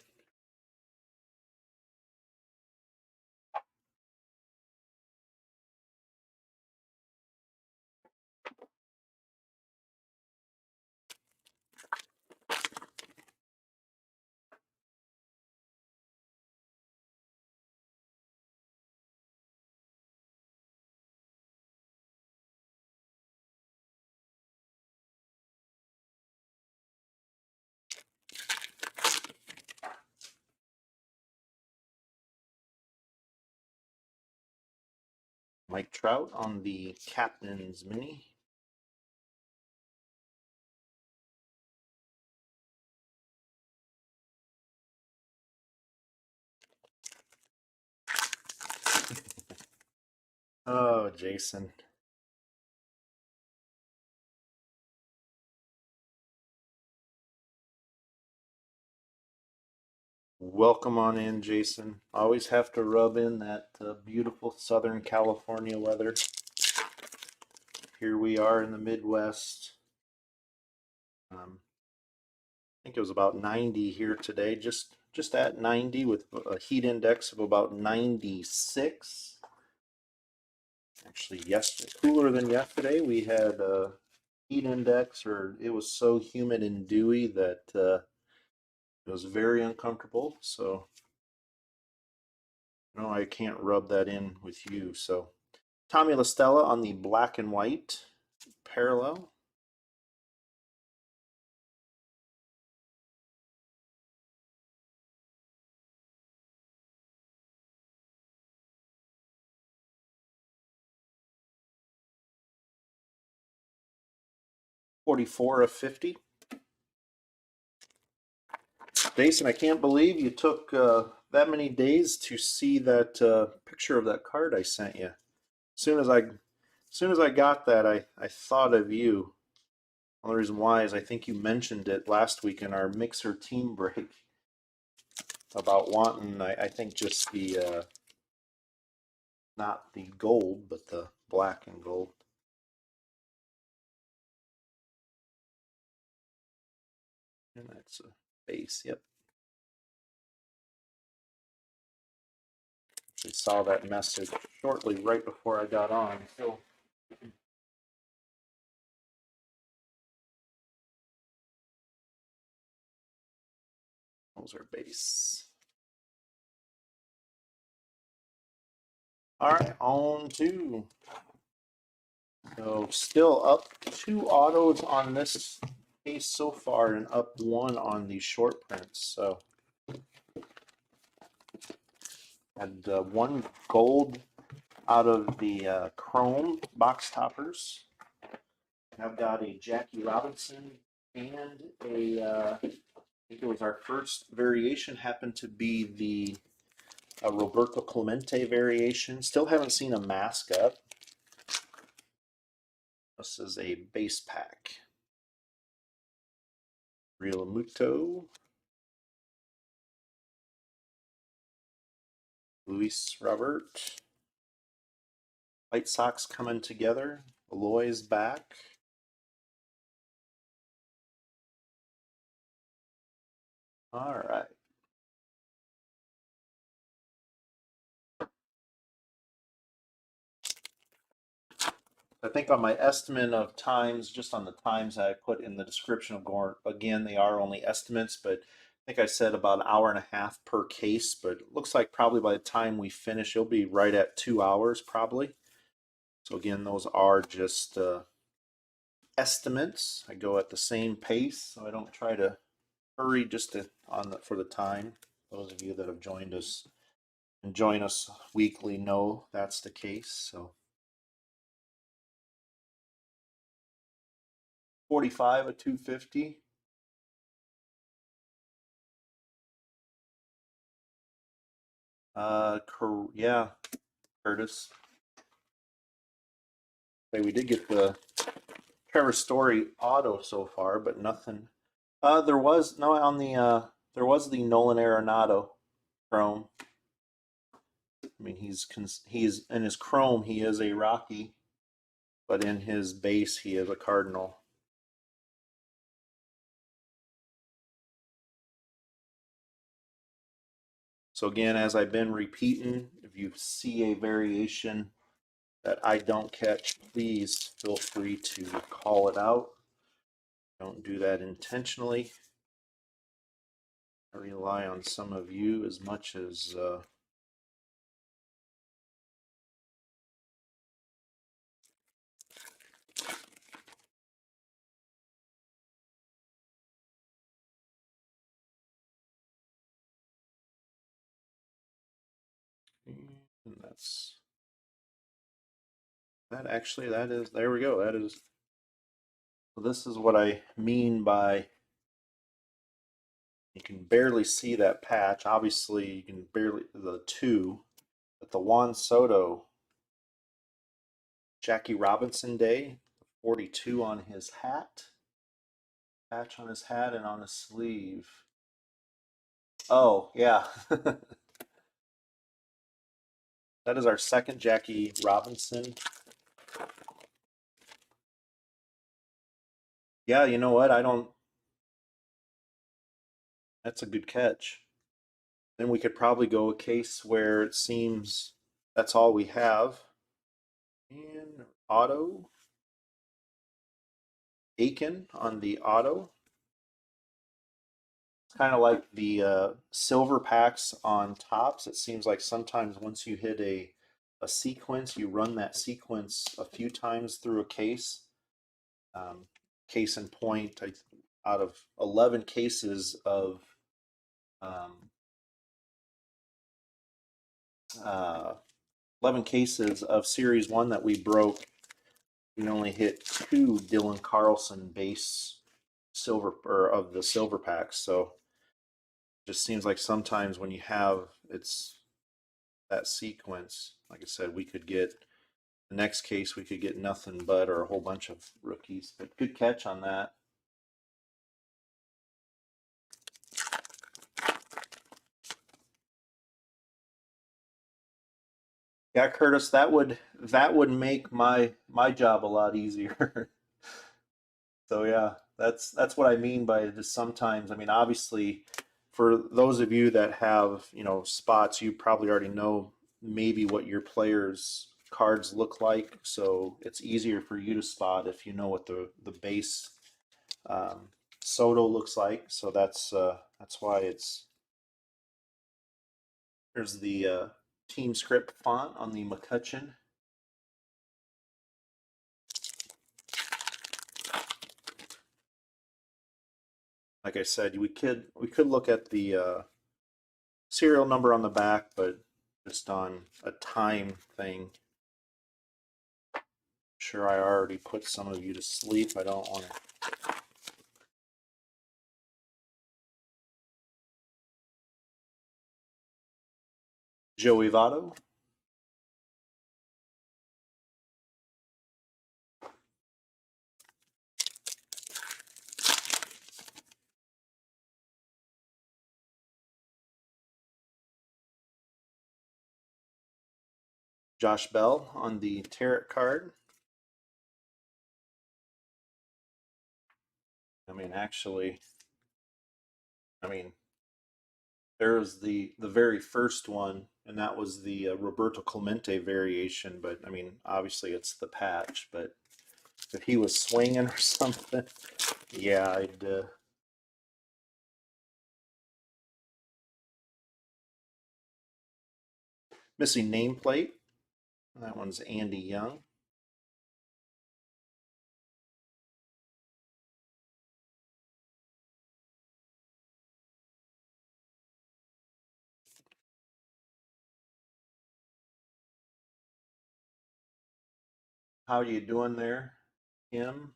Mike Trout on the Captain's Mini. Oh, Jason. Welcome on in, Jason. Always have to rub in that beautiful Southern California weather. Here we are in the Midwest. I think it was about 90 here today, just at 90 with a heat index of about 96. Actually, yesterday, cooler than yesterday. We had a heat index, or it was so humid and dewy that it was very uncomfortable. So, no, I can't rub that in with you. So, Tommy LaStella on the black and white parallel. $44 of 50. Jason, I can't believe you took that many days to see that picture of that card I sent you. As soon as I got that, I thought of you. The only reason why is I think you mentioned it last week in our mixer team break about wanting, I think, just the not the gold, but the black and gold. And that's a base, yep. Actually saw that message shortly right before I got on. So those are base. All right, on to. So still up 2 autos on this case so far and up 1 on the short prints. So had 1 gold out of the chrome box toppers. I've got a Jackie Robinson and I think it was our first variation, happened to be the Roberto Clemente variation. Still haven't seen a mask up. This is a base pack. Real Muto. Luis Robert. White Sox coming together. Aloy's back. All right. I think on my estimate of times, just on the times I put in the description of Gore, again, they are only estimates, but I think I said about an hour and a half per case, but it looks like probably by the time we finish, it'll be right at 2 hours probably. So again, those are just estimates. I go at the same pace, so I don't try to hurry just to, for the time. Those of you that have joined us and join us weekly know that's the case. So 45 at 250. Yeah, Curtis. Okay, we did get the Trevor Story auto so far, but nothing. There was no on the there was the Nolan Arenado Chrome. I mean, he's in his Chrome he is a Rocky, but in his base he is a Cardinal. So again, as I've been repeating, if you see a variation that I don't catch, please feel free to call it out. Don't do that intentionally. I rely on some of you as much as and that's that actually that is there we go. That is this is what I mean by you can barely see that patch. Obviously you can barely the two, but the Juan Soto Jackie Robinson Day, 42 on his hat, patch on his hat and on his sleeve. Oh yeah. That is our second Jackie Robinson. Yeah, you know what? I don't. That's a good catch. Then we could probably go a case where it seems that's all we have. And auto, Aiken on the auto. It's kind of like the silver packs on tops. It seems like sometimes once you hit a sequence, you run that sequence a few times through a case. Case in point, out of 11 cases of um, 11 cases of Series 1 that we broke, we only hit 2 Dylan Carlson base silver or of the silver packs. So it just seems like sometimes when you have it's that sequence, like I said, we could get the next case we could get nothing but or a whole bunch of rookies. But good catch on that. Yeah, Curtis, that would make my job a lot easier. So yeah, that's what I mean by just sometimes. I mean, obviously, for those of you that have spots, you probably already know maybe what your players' cards look like, so it's easier for you to spot if you know what the base um, Soto looks like. So that's why it's there's the team script font on the McCutcheon. Like I said, we could look at the serial number on the back, but just on a time thing. Sure, I already put some of you to sleep. I don't want to. Joey Votto, Josh Bell on the tarot card. I mean, actually, I mean, There was the very first one, and that was the Roberto Clemente variation. But I mean, obviously it's the patch. But if he was swinging or something, yeah, I'd. Missing nameplate. That one's Andy Young. How you doing there, Kim?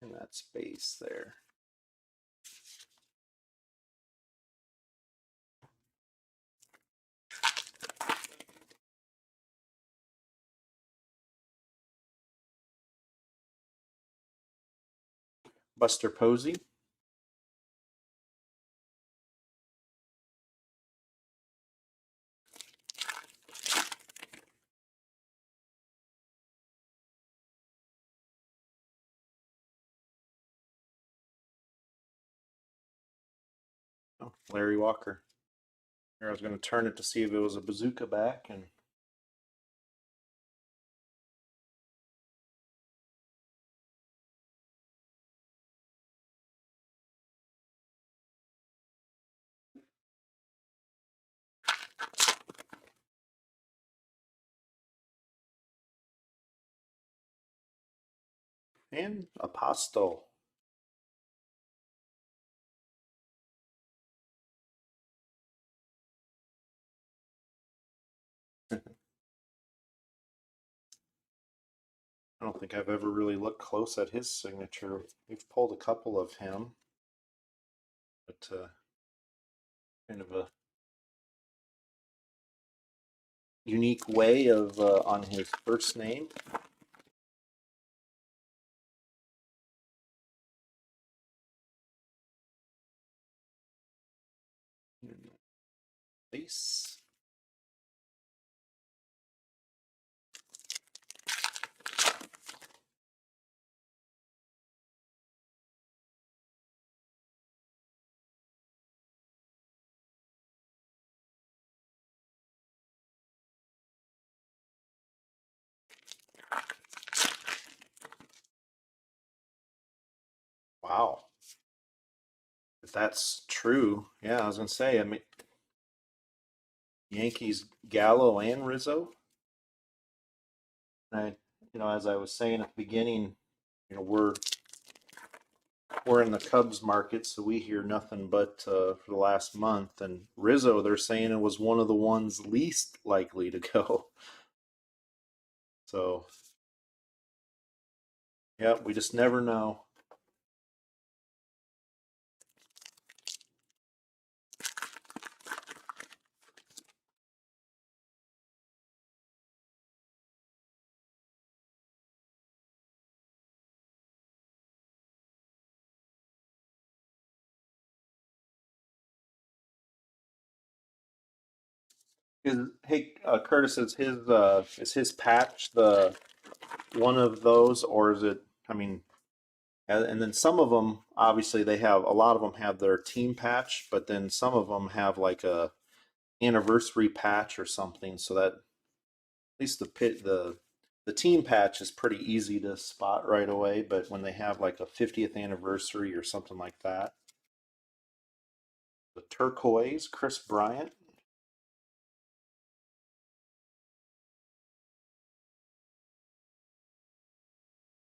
In that space there. Buster Posey. Oh, Larry Walker. Here, I was going to turn it to see if it was a bazooka back, and Apostle. I don't think I've ever really looked close at his signature. We've pulled a couple of him, but kind of a unique way of on his first name. Face. Wow. If that's true, yeah, I was gonna say, I mean, Yankees Gallo and Rizzo. And as I was saying at the beginning, we're in the Cubs market, so we hear nothing but for the last month. And Rizzo, they're saying it was one of the ones least likely to go. So, yeah, we just never know. Hey, Curtis, is his patch the one of those, or is it? I mean, and then some of them, obviously, they have a lot of them have their team patch, but then some of them have like a anniversary patch or something, so that at least the team patch is pretty easy to spot right away. But when they have like a 50th anniversary or something like that, the turquoise, Chris Bryant,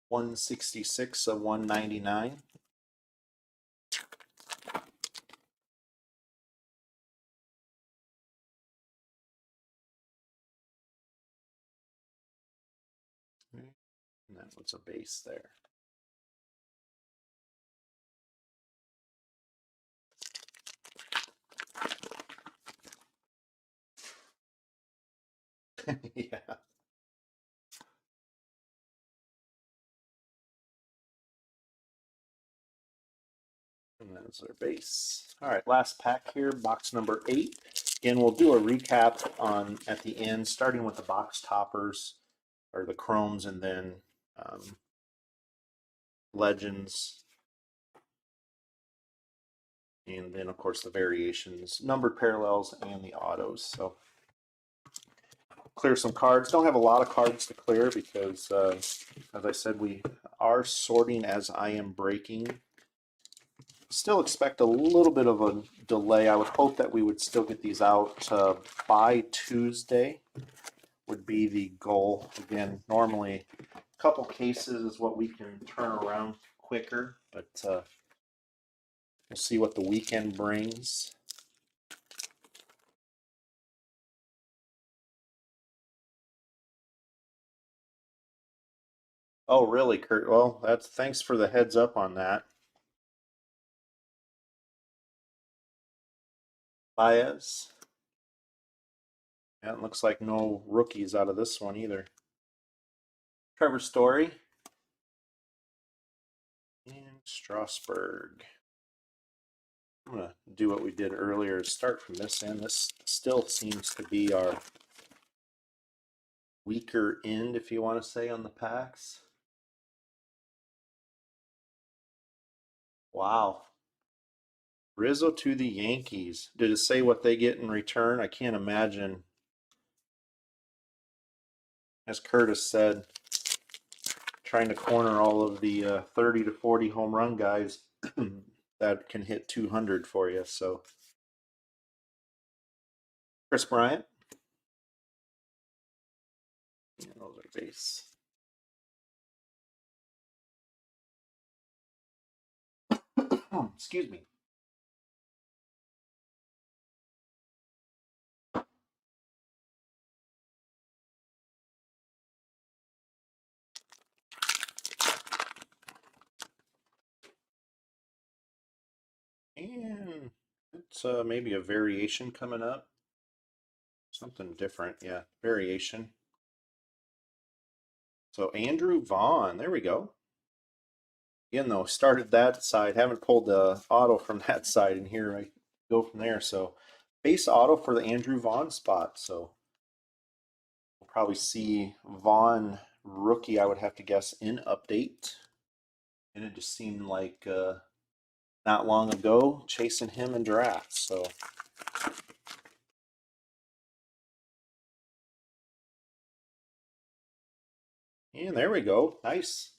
166 of 199. And that was a base there. Yeah. And that's our base. All right, last pack here, box number 8. Again, we'll do a recap on at the end, starting with the box toppers or the chromes, and then legends, and then of course the variations, numbered parallels, and the autos. So clear some cards. Don't have a lot of cards to clear because, as I said, we are sorting as I am breaking. Still expect a little bit of a delay. I would hope that we would still get these out by Tuesday would be the goal. Again, normally a couple cases is what we can turn around quicker, but we'll see what the weekend brings. Oh, really, Kurt? Well, that's thanks for the heads up on that. Baez. Yeah, it looks like no rookies out of this one either. Trevor Story and Strasburg. I'm going to do what we did earlier, start from this end. This still seems to be our weaker end, if you want to say, on the packs. Wow. Rizzo to the Yankees. Did it say what they get in return? I can't imagine. As Curtis said, trying to corner all of the 30 to 40 home run guys that can hit 200 for you. So, Chris Bryant. Yeah, those are base. Excuse me. And it's maybe a variation coming up. Something different, yeah. Variation. So Andrew Vaughn, there we go. Again, though, started that side. Haven't pulled the auto from that side, and here I go from there. So base auto for the Andrew Vaughn spot. So we'll probably see Vaughn rookie, I would have to guess, in update. And it just seemed like not long ago chasing him in drafts. So and there we go. Nice.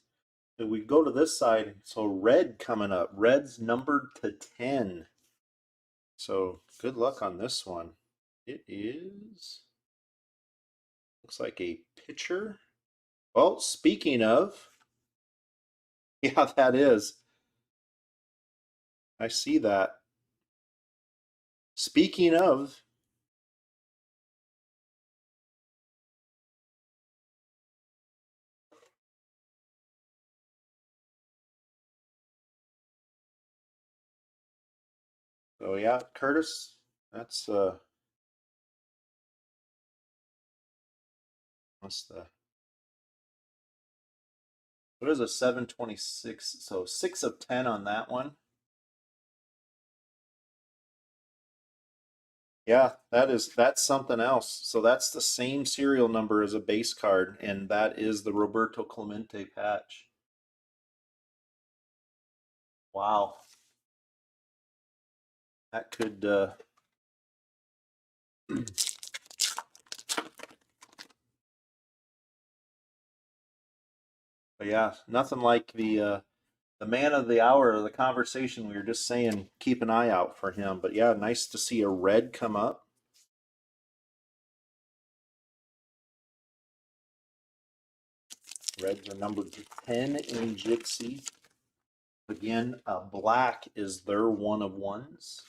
So we go to this side. So red coming up. Red's numbered to 10. So good luck on this one. It is, looks like a pitcher. Well, speaking of, yeah, that is. I see that. Speaking of, oh yeah, Curtis, that's the, what is a 726? So 6 of 10 on that one. Yeah, that's something else. So that's the same serial number as a base card, and that is the Roberto Clemente patch. Wow. That could but yeah, nothing like the man of the hour of the conversation. We were just saying keep an eye out for him. But yeah, nice to see a red come up. Reds are numbered to 10 in Gypsy. Again, black is their one of ones.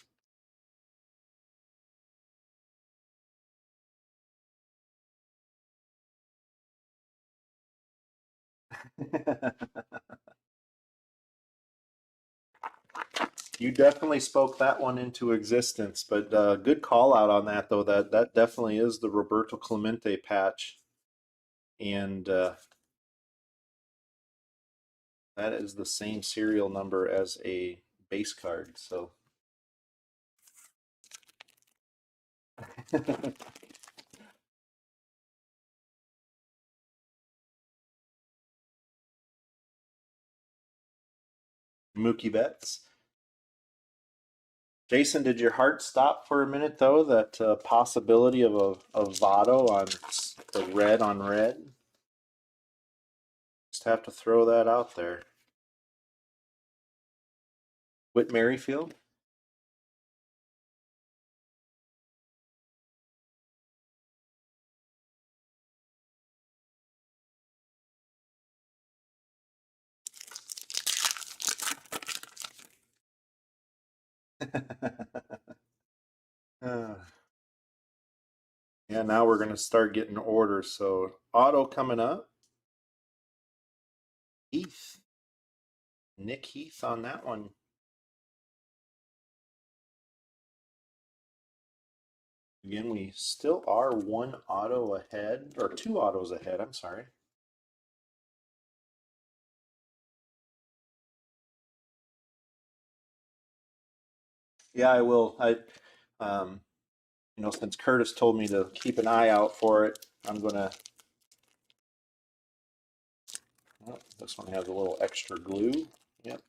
You definitely spoke that one into existence, but good call out on that though. That definitely is the Roberto Clemente patch, and that is the same serial number as a base card. So Mookie Betts. Jason, did your heart stop for a minute though? That possibility of a Votto on the red on red? Just have to throw that out there. Whit Merrifield? Uh, yeah, now we're going to start getting orders. So, auto coming up. Heath. Nick Heath on that one. Again, we still are one auto ahead, or two autos ahead, I'm sorry. Yeah, I will. Um, since Curtis told me to keep an eye out for it, I'm gonna. Oh, this one has a little extra glue. Yep.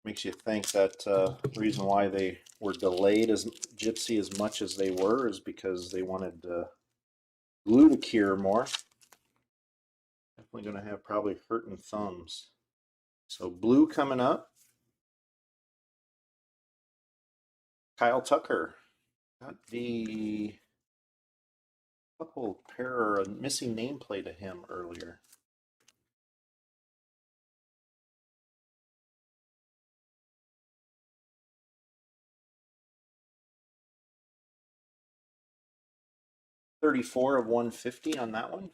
Makes you think that reason why they were delayed as Gypsy as much as they were is because they wanted glue to cure more. Definitely gonna have probably hurting thumbs. So blue coming up. Kyle Tucker got the couple pair or a missing nameplate of him earlier. $34 of 150 on that one.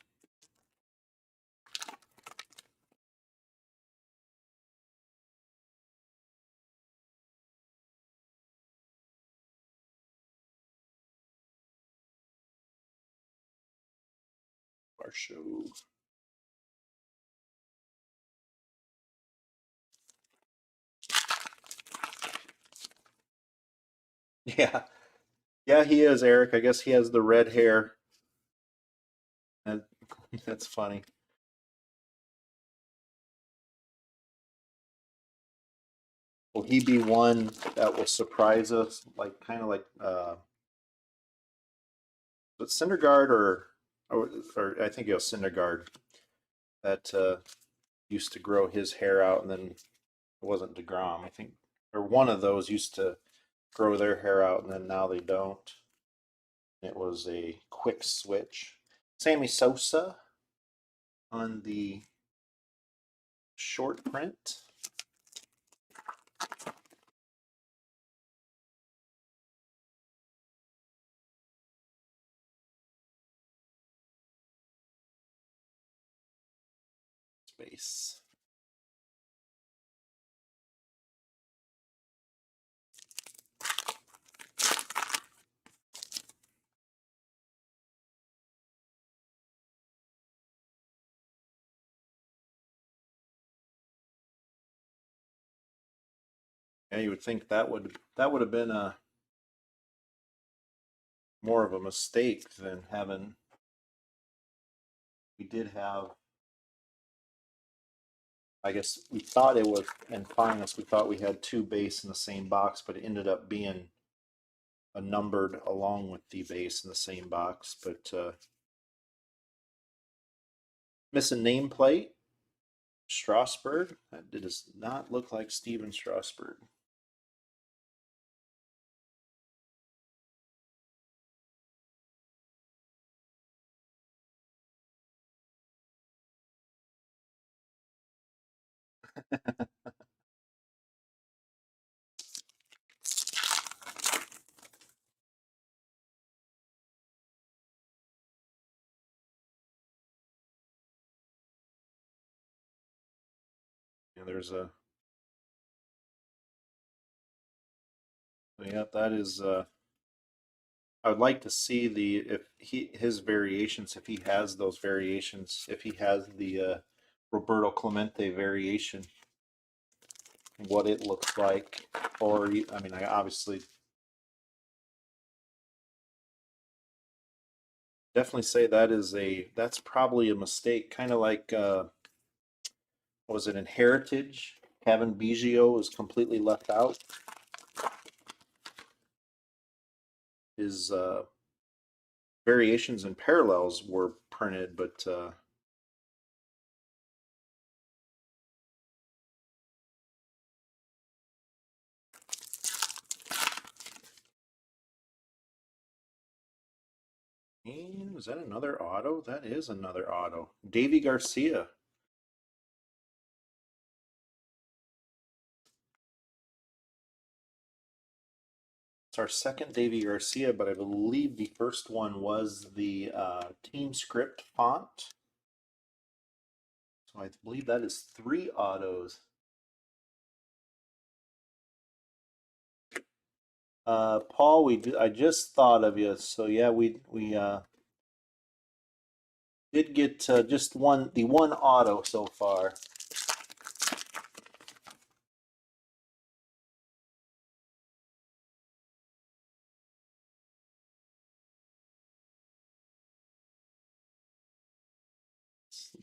Our show. Yeah, yeah, he is Eric. I guess he has the red hair. And that's funny. Will he be one that will surprise us, like kind of like but Syndergaard or I think it was Syndergaard that used to grow his hair out, and then it wasn't DeGrom. I think or one of those used to grow their hair out, and then now they don't. It was a quick switch. Sammy Sosa on the short print. Space. Yeah, you would think that would have been a more of a mistake than having. We did have. I guess we thought it was in finals. We thought we had two base in the same box, but it ended up being a numbered along with the base in the same box. But missing nameplate. Strasburg. That does not look like Steven Strasburg. Yeah, there's a. Yeah, that is. I would like to see the if he his variations if he has those variations if he has the Roberto Clemente variation. what it looks like. Or, I mean, I obviously definitely say that's probably a mistake. Kind of like, was it in Heritage? Kevin Biggio is completely left out. His variations and parallels were printed, but and is that another auto? That is another auto. Davy Garcia. It's our second Davy Garcia, but I believe the first one was the Team Script font. So I believe that is 3 autos. Paul, I just thought of you. So yeah, we did get just the one auto so far.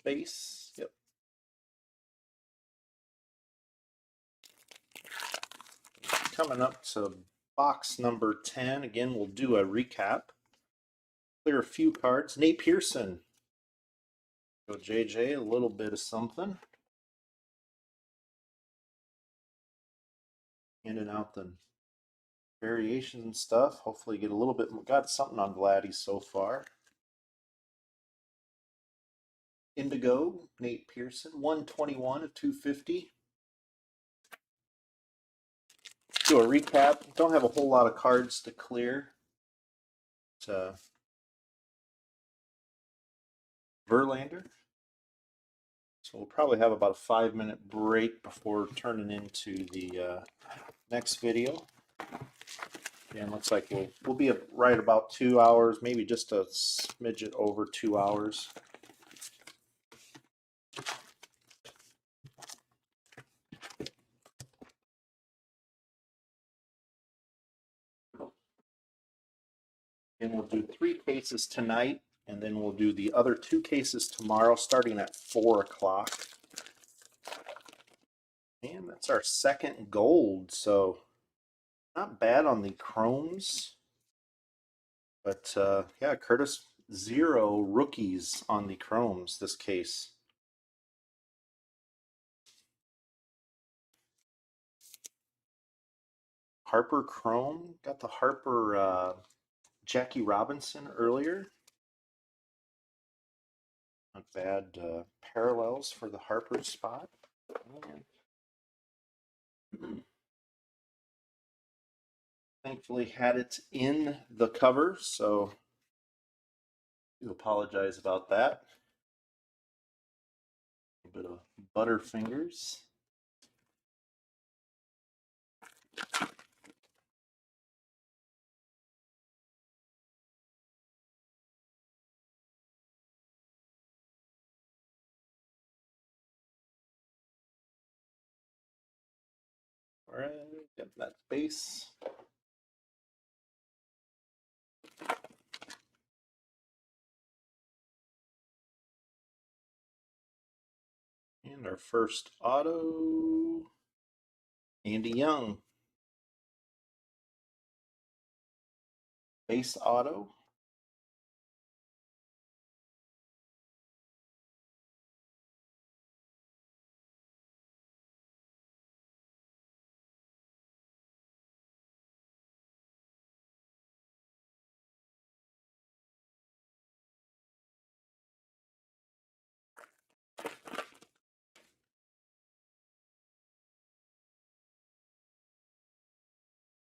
Base. Yep. Coming up to box number 10. Again, we'll do a recap. Clear a few cards. Nate Pearson. Go JJ, a little bit of something. Handing out the variations and stuff. Hopefully get a little bit, got something on Vladdy so far. Indigo, Nate Pearson, 121 of 250. Do a recap. Don't have a whole lot of cards to clear. Verlander. So we'll probably have about a 5-minute break before turning into the next video. And looks like we'll be right about 2 hours, maybe just a smidget over 2 hours. And we'll do 3 cases tonight, and then we'll do the other 2 cases tomorrow, starting at 4 o'clock. And that's our second gold, so not bad on the chromes. But yeah, Curtis, 0 rookies on the chromes this case. Harper Chrome, got the Harper Jackie Robinson earlier. Not bad parallels for the Harper spot. Thankfully had it in the cover, so I do apologize about that. A bit of Butterfingers. All right, get that base. And our first auto, Andy Young. Base auto.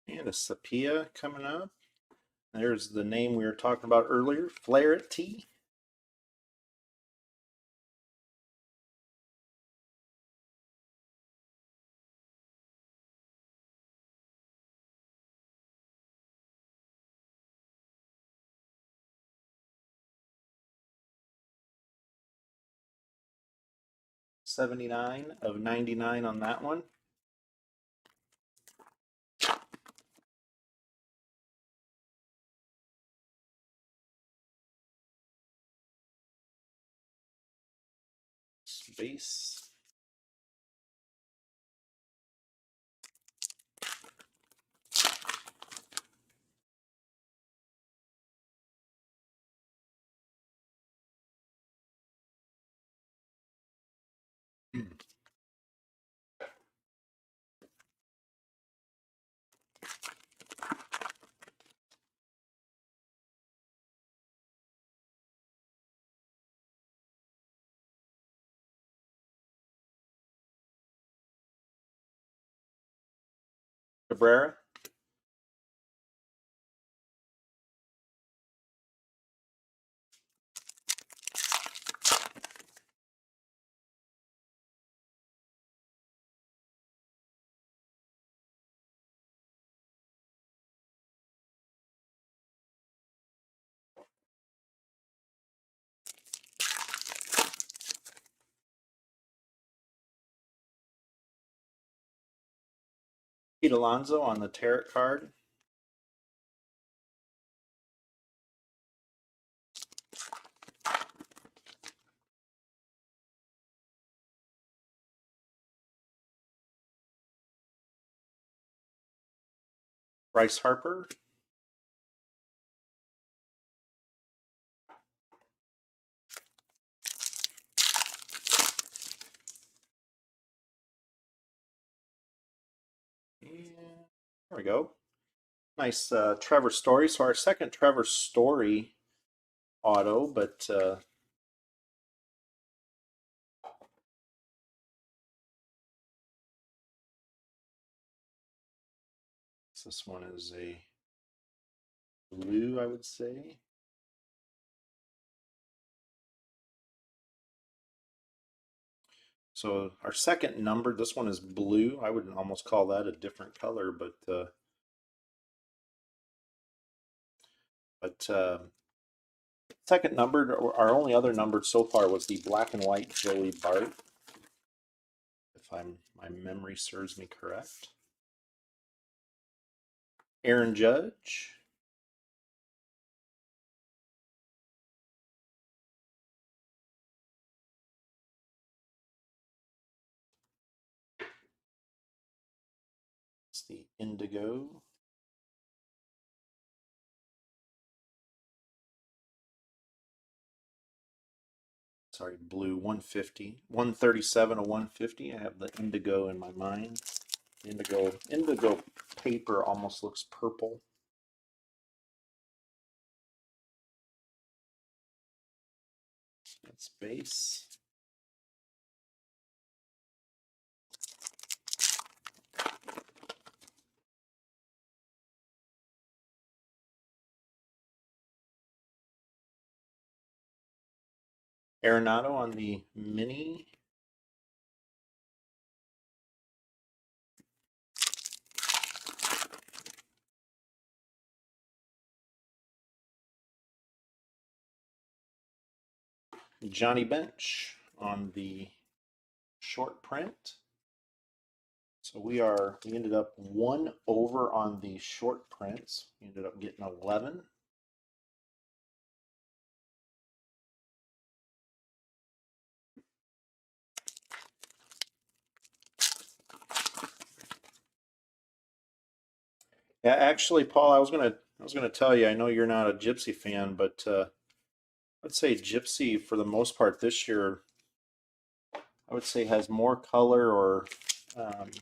And a Sepia coming up. There's the name we were talking about earlier, Flaherty. $79 of 99 on that one. base. Cabrera. Pete Alonso on the tarot card. Bryce Harper. And there we go. Nice Trevor Story. So our second Trevor Story auto, but this one is a blue, I would say. So our second number, this one is blue. I would almost call that a different color, but second numbered, our only other numbered so far was the black and white Joey Bart, if my memory serves me correct. Aaron Judge. It's the indigo. Sorry, blue 150. 137 to 150. I have the indigo in my mind. Indigo paper almost looks purple. That's base. Arenado on the mini. Johnny Bench on the short print. So we ended up 1 over on the short prints. We ended up getting 11. Yeah, actually, Paul, I was gonna tell you. I know you're not a Gypsy fan, but I'd say Gypsy for the most part this year, I would say has more color or um,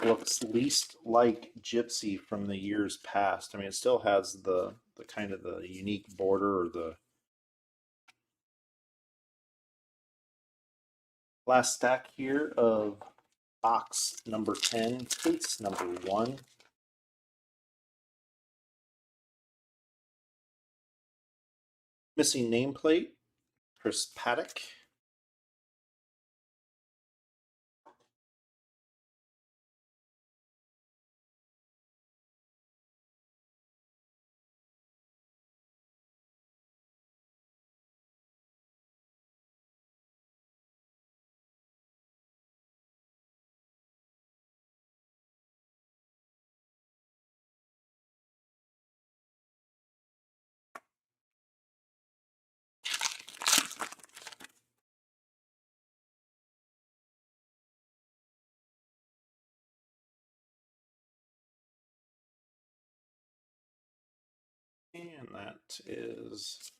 looks least like Gypsy from the years past. I mean, it still has the kind of the unique border or the last stack here of box number 10, case number 1. Missing nameplate, Chris Paddock. And that is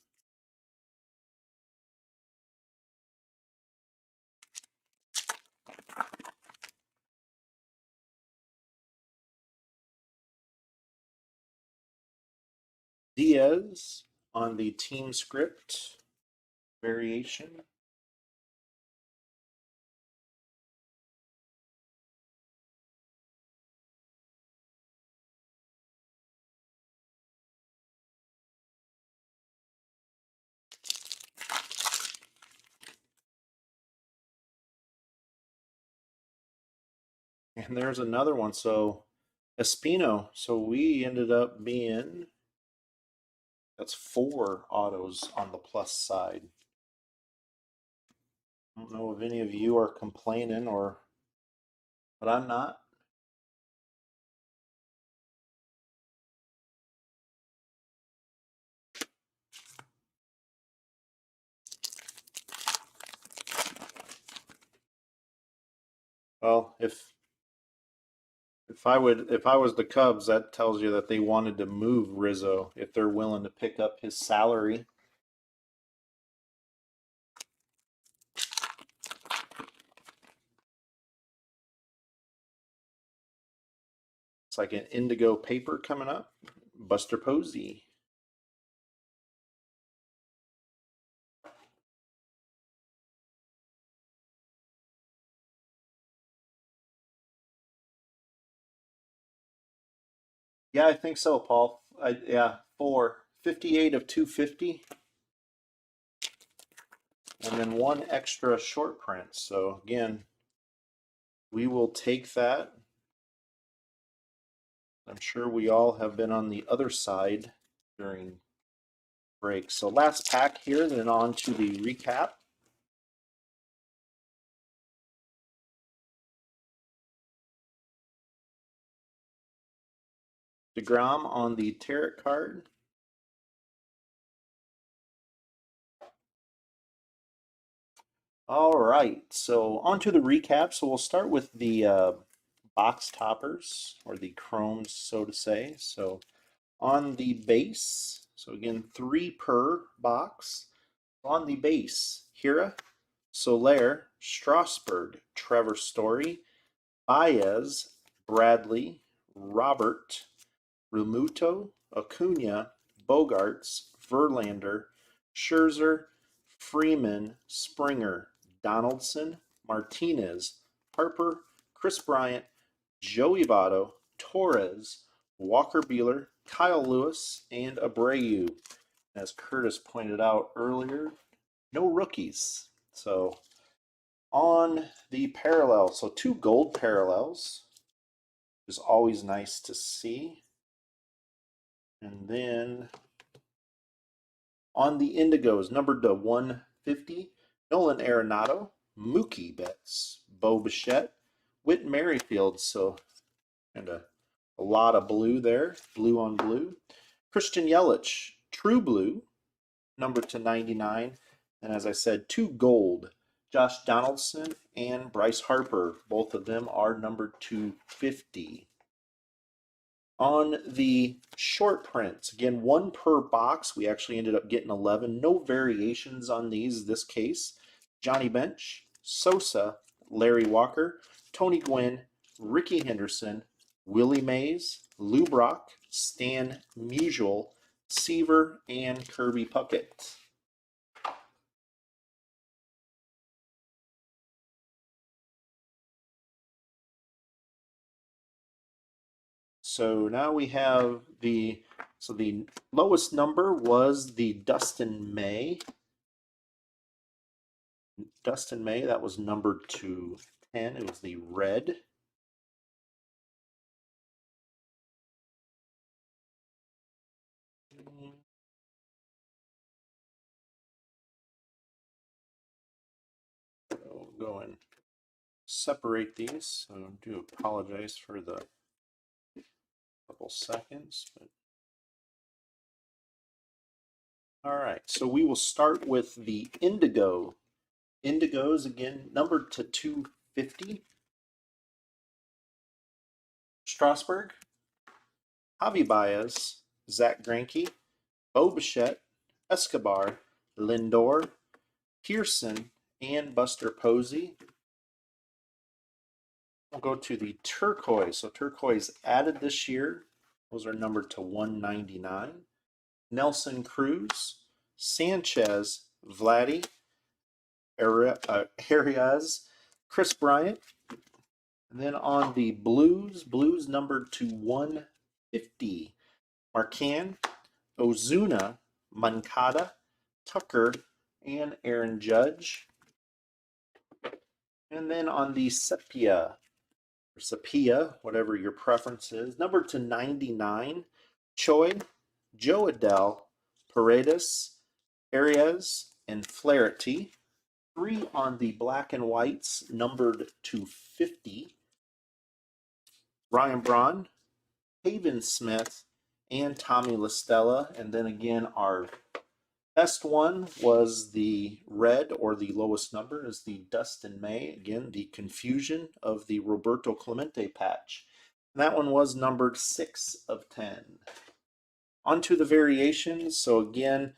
Diaz on the team script variation. And there's another one. So Espino. So we ended up being, that's 4 autos on the plus side. I don't know if any of you are complaining or, but I'm not. Well, if I was the Cubs, that tells you that they wanted to move Rizzo if they're willing to pick up his salary. It's like an indigo paper coming up. Buster Posey. Yeah, I think so, Paul. Yeah, 4. 58 of 250. And then 1 extra short print. So again, we will take that. I'm sure we all have been on the other side during break. So last pack here, then on to the recap. DeGrom on the tarot card. All right, so on to the recap. So we'll start with the box toppers, or the chromes, so to say. So on the base, so again, 3 per box. On the base, Hira, Soler, Strasburg, Trevor Story, Baez, Bradley, Robert, Realmuto, Acuna, Bogarts, Verlander, Scherzer, Freeman, Springer, Donaldson, Martinez, Harper, Chris Bryant, Joey Votto, Torres, Walker Buehler, Kyle Lewis, and Abreu. As Curtis pointed out earlier, no rookies. So on the parallel, so 2 gold parallels is always nice to see. And then on the Indigos, numbered to 150, Nolan Arenado, Mookie Betts, Bo Bichette, Whit Merrifield. So kind of a lot of blue there, blue on blue. Christian Yelich, True Blue, numbered to 99. And as I said, 2 gold. Josh Donaldson and Bryce Harper. Both of them are numbered to 50. On the short prints, again, 1 per box. We actually ended up getting 11. No variations on these this case. Johnny Bench, Sosa, Larry Walker, Tony Gwynn, Ricky Henderson, Willie Mays, Lou Brock, Stan Musial, Seaver, and Kirby Puckett. So now we have the lowest number was the Dustin May. Dustin May, that was numbered to 10. It was the red. So go and separate these. So I do apologize for the couple seconds. But all right, so we will start with the indigo. Indigos, again, numbered to 250. Strasburg, Javi Baez, Zach Greinke, Bo Bichette, Escobar, Lindor, Pearson, and Buster Posey. We'll go to the Turquoise. So Turquoise added this year. Those are numbered to 199. Nelson Cruz, Sanchez, Vladdy, Arias, Chris Bryant. And then on the Blues numbered to 150. Marcan, Ozuna, Moncada, Tucker, and Aaron Judge. And then on the Sepia, whatever your preference is, numbered to 99, Choi, Joe Adele, Paredes, Arias, and Flaherty. 3 on the black and whites, numbered to 50, Ryan Braun, Haven Smith, and Tommy LaStella. And then again, our best one was the red, or the lowest number is the Dustin May. Again, the confusion of the Roberto Clemente patch. And that one was numbered 6 of 10. On to the variations. So again,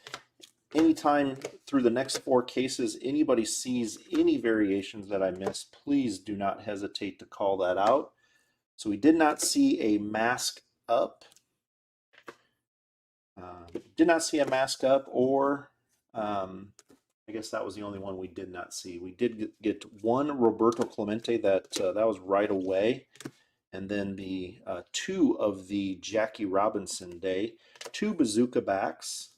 anytime through the next 4 cases, anybody sees any variations that I missed, please do not hesitate to call that out. So we did not see a mask up. Or I guess that was the only one we did not see. We did get one Roberto Clemente that was right away, and then the 2 of the Jackie Robinson Day, 2 Bazooka backs.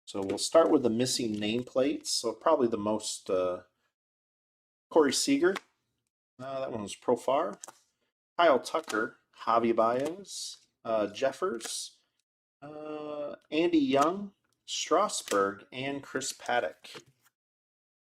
So we'll start with the missing nameplates. So probably the most Corey Seager. That one was Profar. Kyle Tucker, Javi Baez, Jeffers, Andy Young, Strasburg, and Chris Paddock.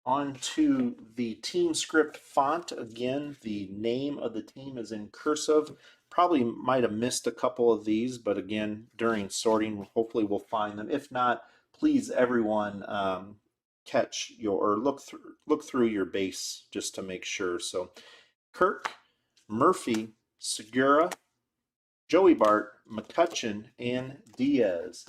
On to the team script font. Again, the name of the team is in cursive. Probably might have missed a couple of these, but again, during sorting, hopefully we'll find them. If not, please, everyone, catch your, or look through your base just to make sure. So Kirk, Murphy, Segura, Joey Bart, McCutcheon, and Diaz.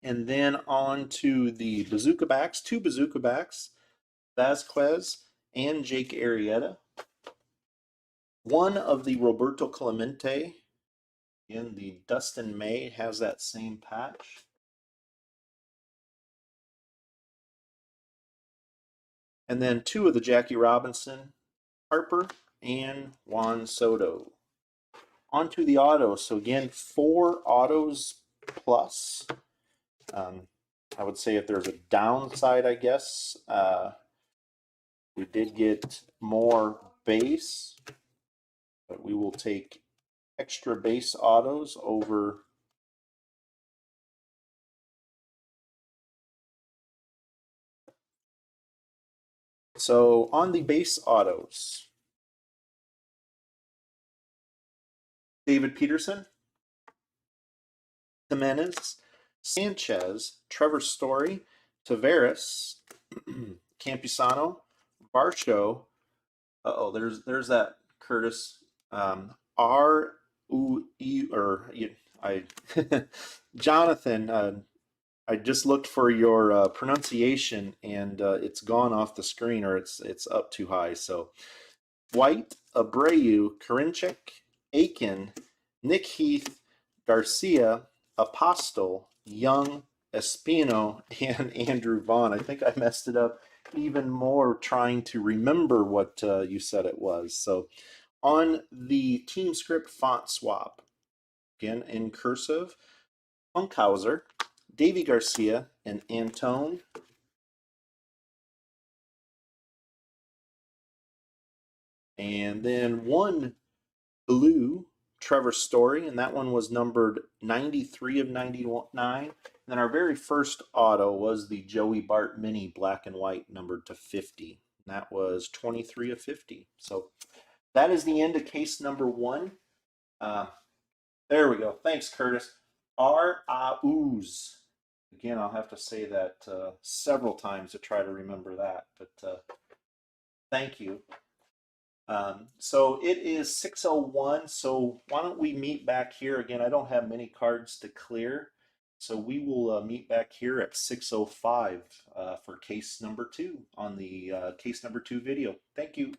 And then on to the Bazooka backs, 2 Bazooka backs, Vasquez and Jake Arrieta. 1 of the Roberto Clemente, in the Dustin May, has that same patch. And then 2 of the Jackie Robinson, Harper and Juan Soto. On to the autos. So again, 4 autos plus. I would say if there's a downside, I guess, we did get more base, but we will take extra base autos over so on the base autos, David Peterson, Jimenez, Sanchez, Trevor Story, Tavares, Campusano, Varsho. There's that Curtis. R U E or I Jonathan. I just looked for your pronunciation, and it's gone off the screen, or it's up too high. So White, Abreu, Karinchak, Aiken, Nick Heath, Garcia, Apostle, Young, Espino, and Andrew Vaughn. I think I messed it up even more trying to remember what you said it was. So on the team script font swap, again in cursive, Funkhauser, Davy Garcia, and Antone. And then 1 blue, Trevor Story, and that one was numbered 93 of 99. And then our very first auto was the Joey Bart Mini black and white, numbered to 50. And that was 23 of 50. So that is the end of case number 1. There we go. Thanks, Curtis. R-A-Ooze. Again, I'll have to say that several times to try to remember that, but thank you. So it is 6:01. So why don't we meet back here again? I don't have many cards to clear. So we will meet back here at 6:05 for case number 2 on the case number 2 video. Thank you.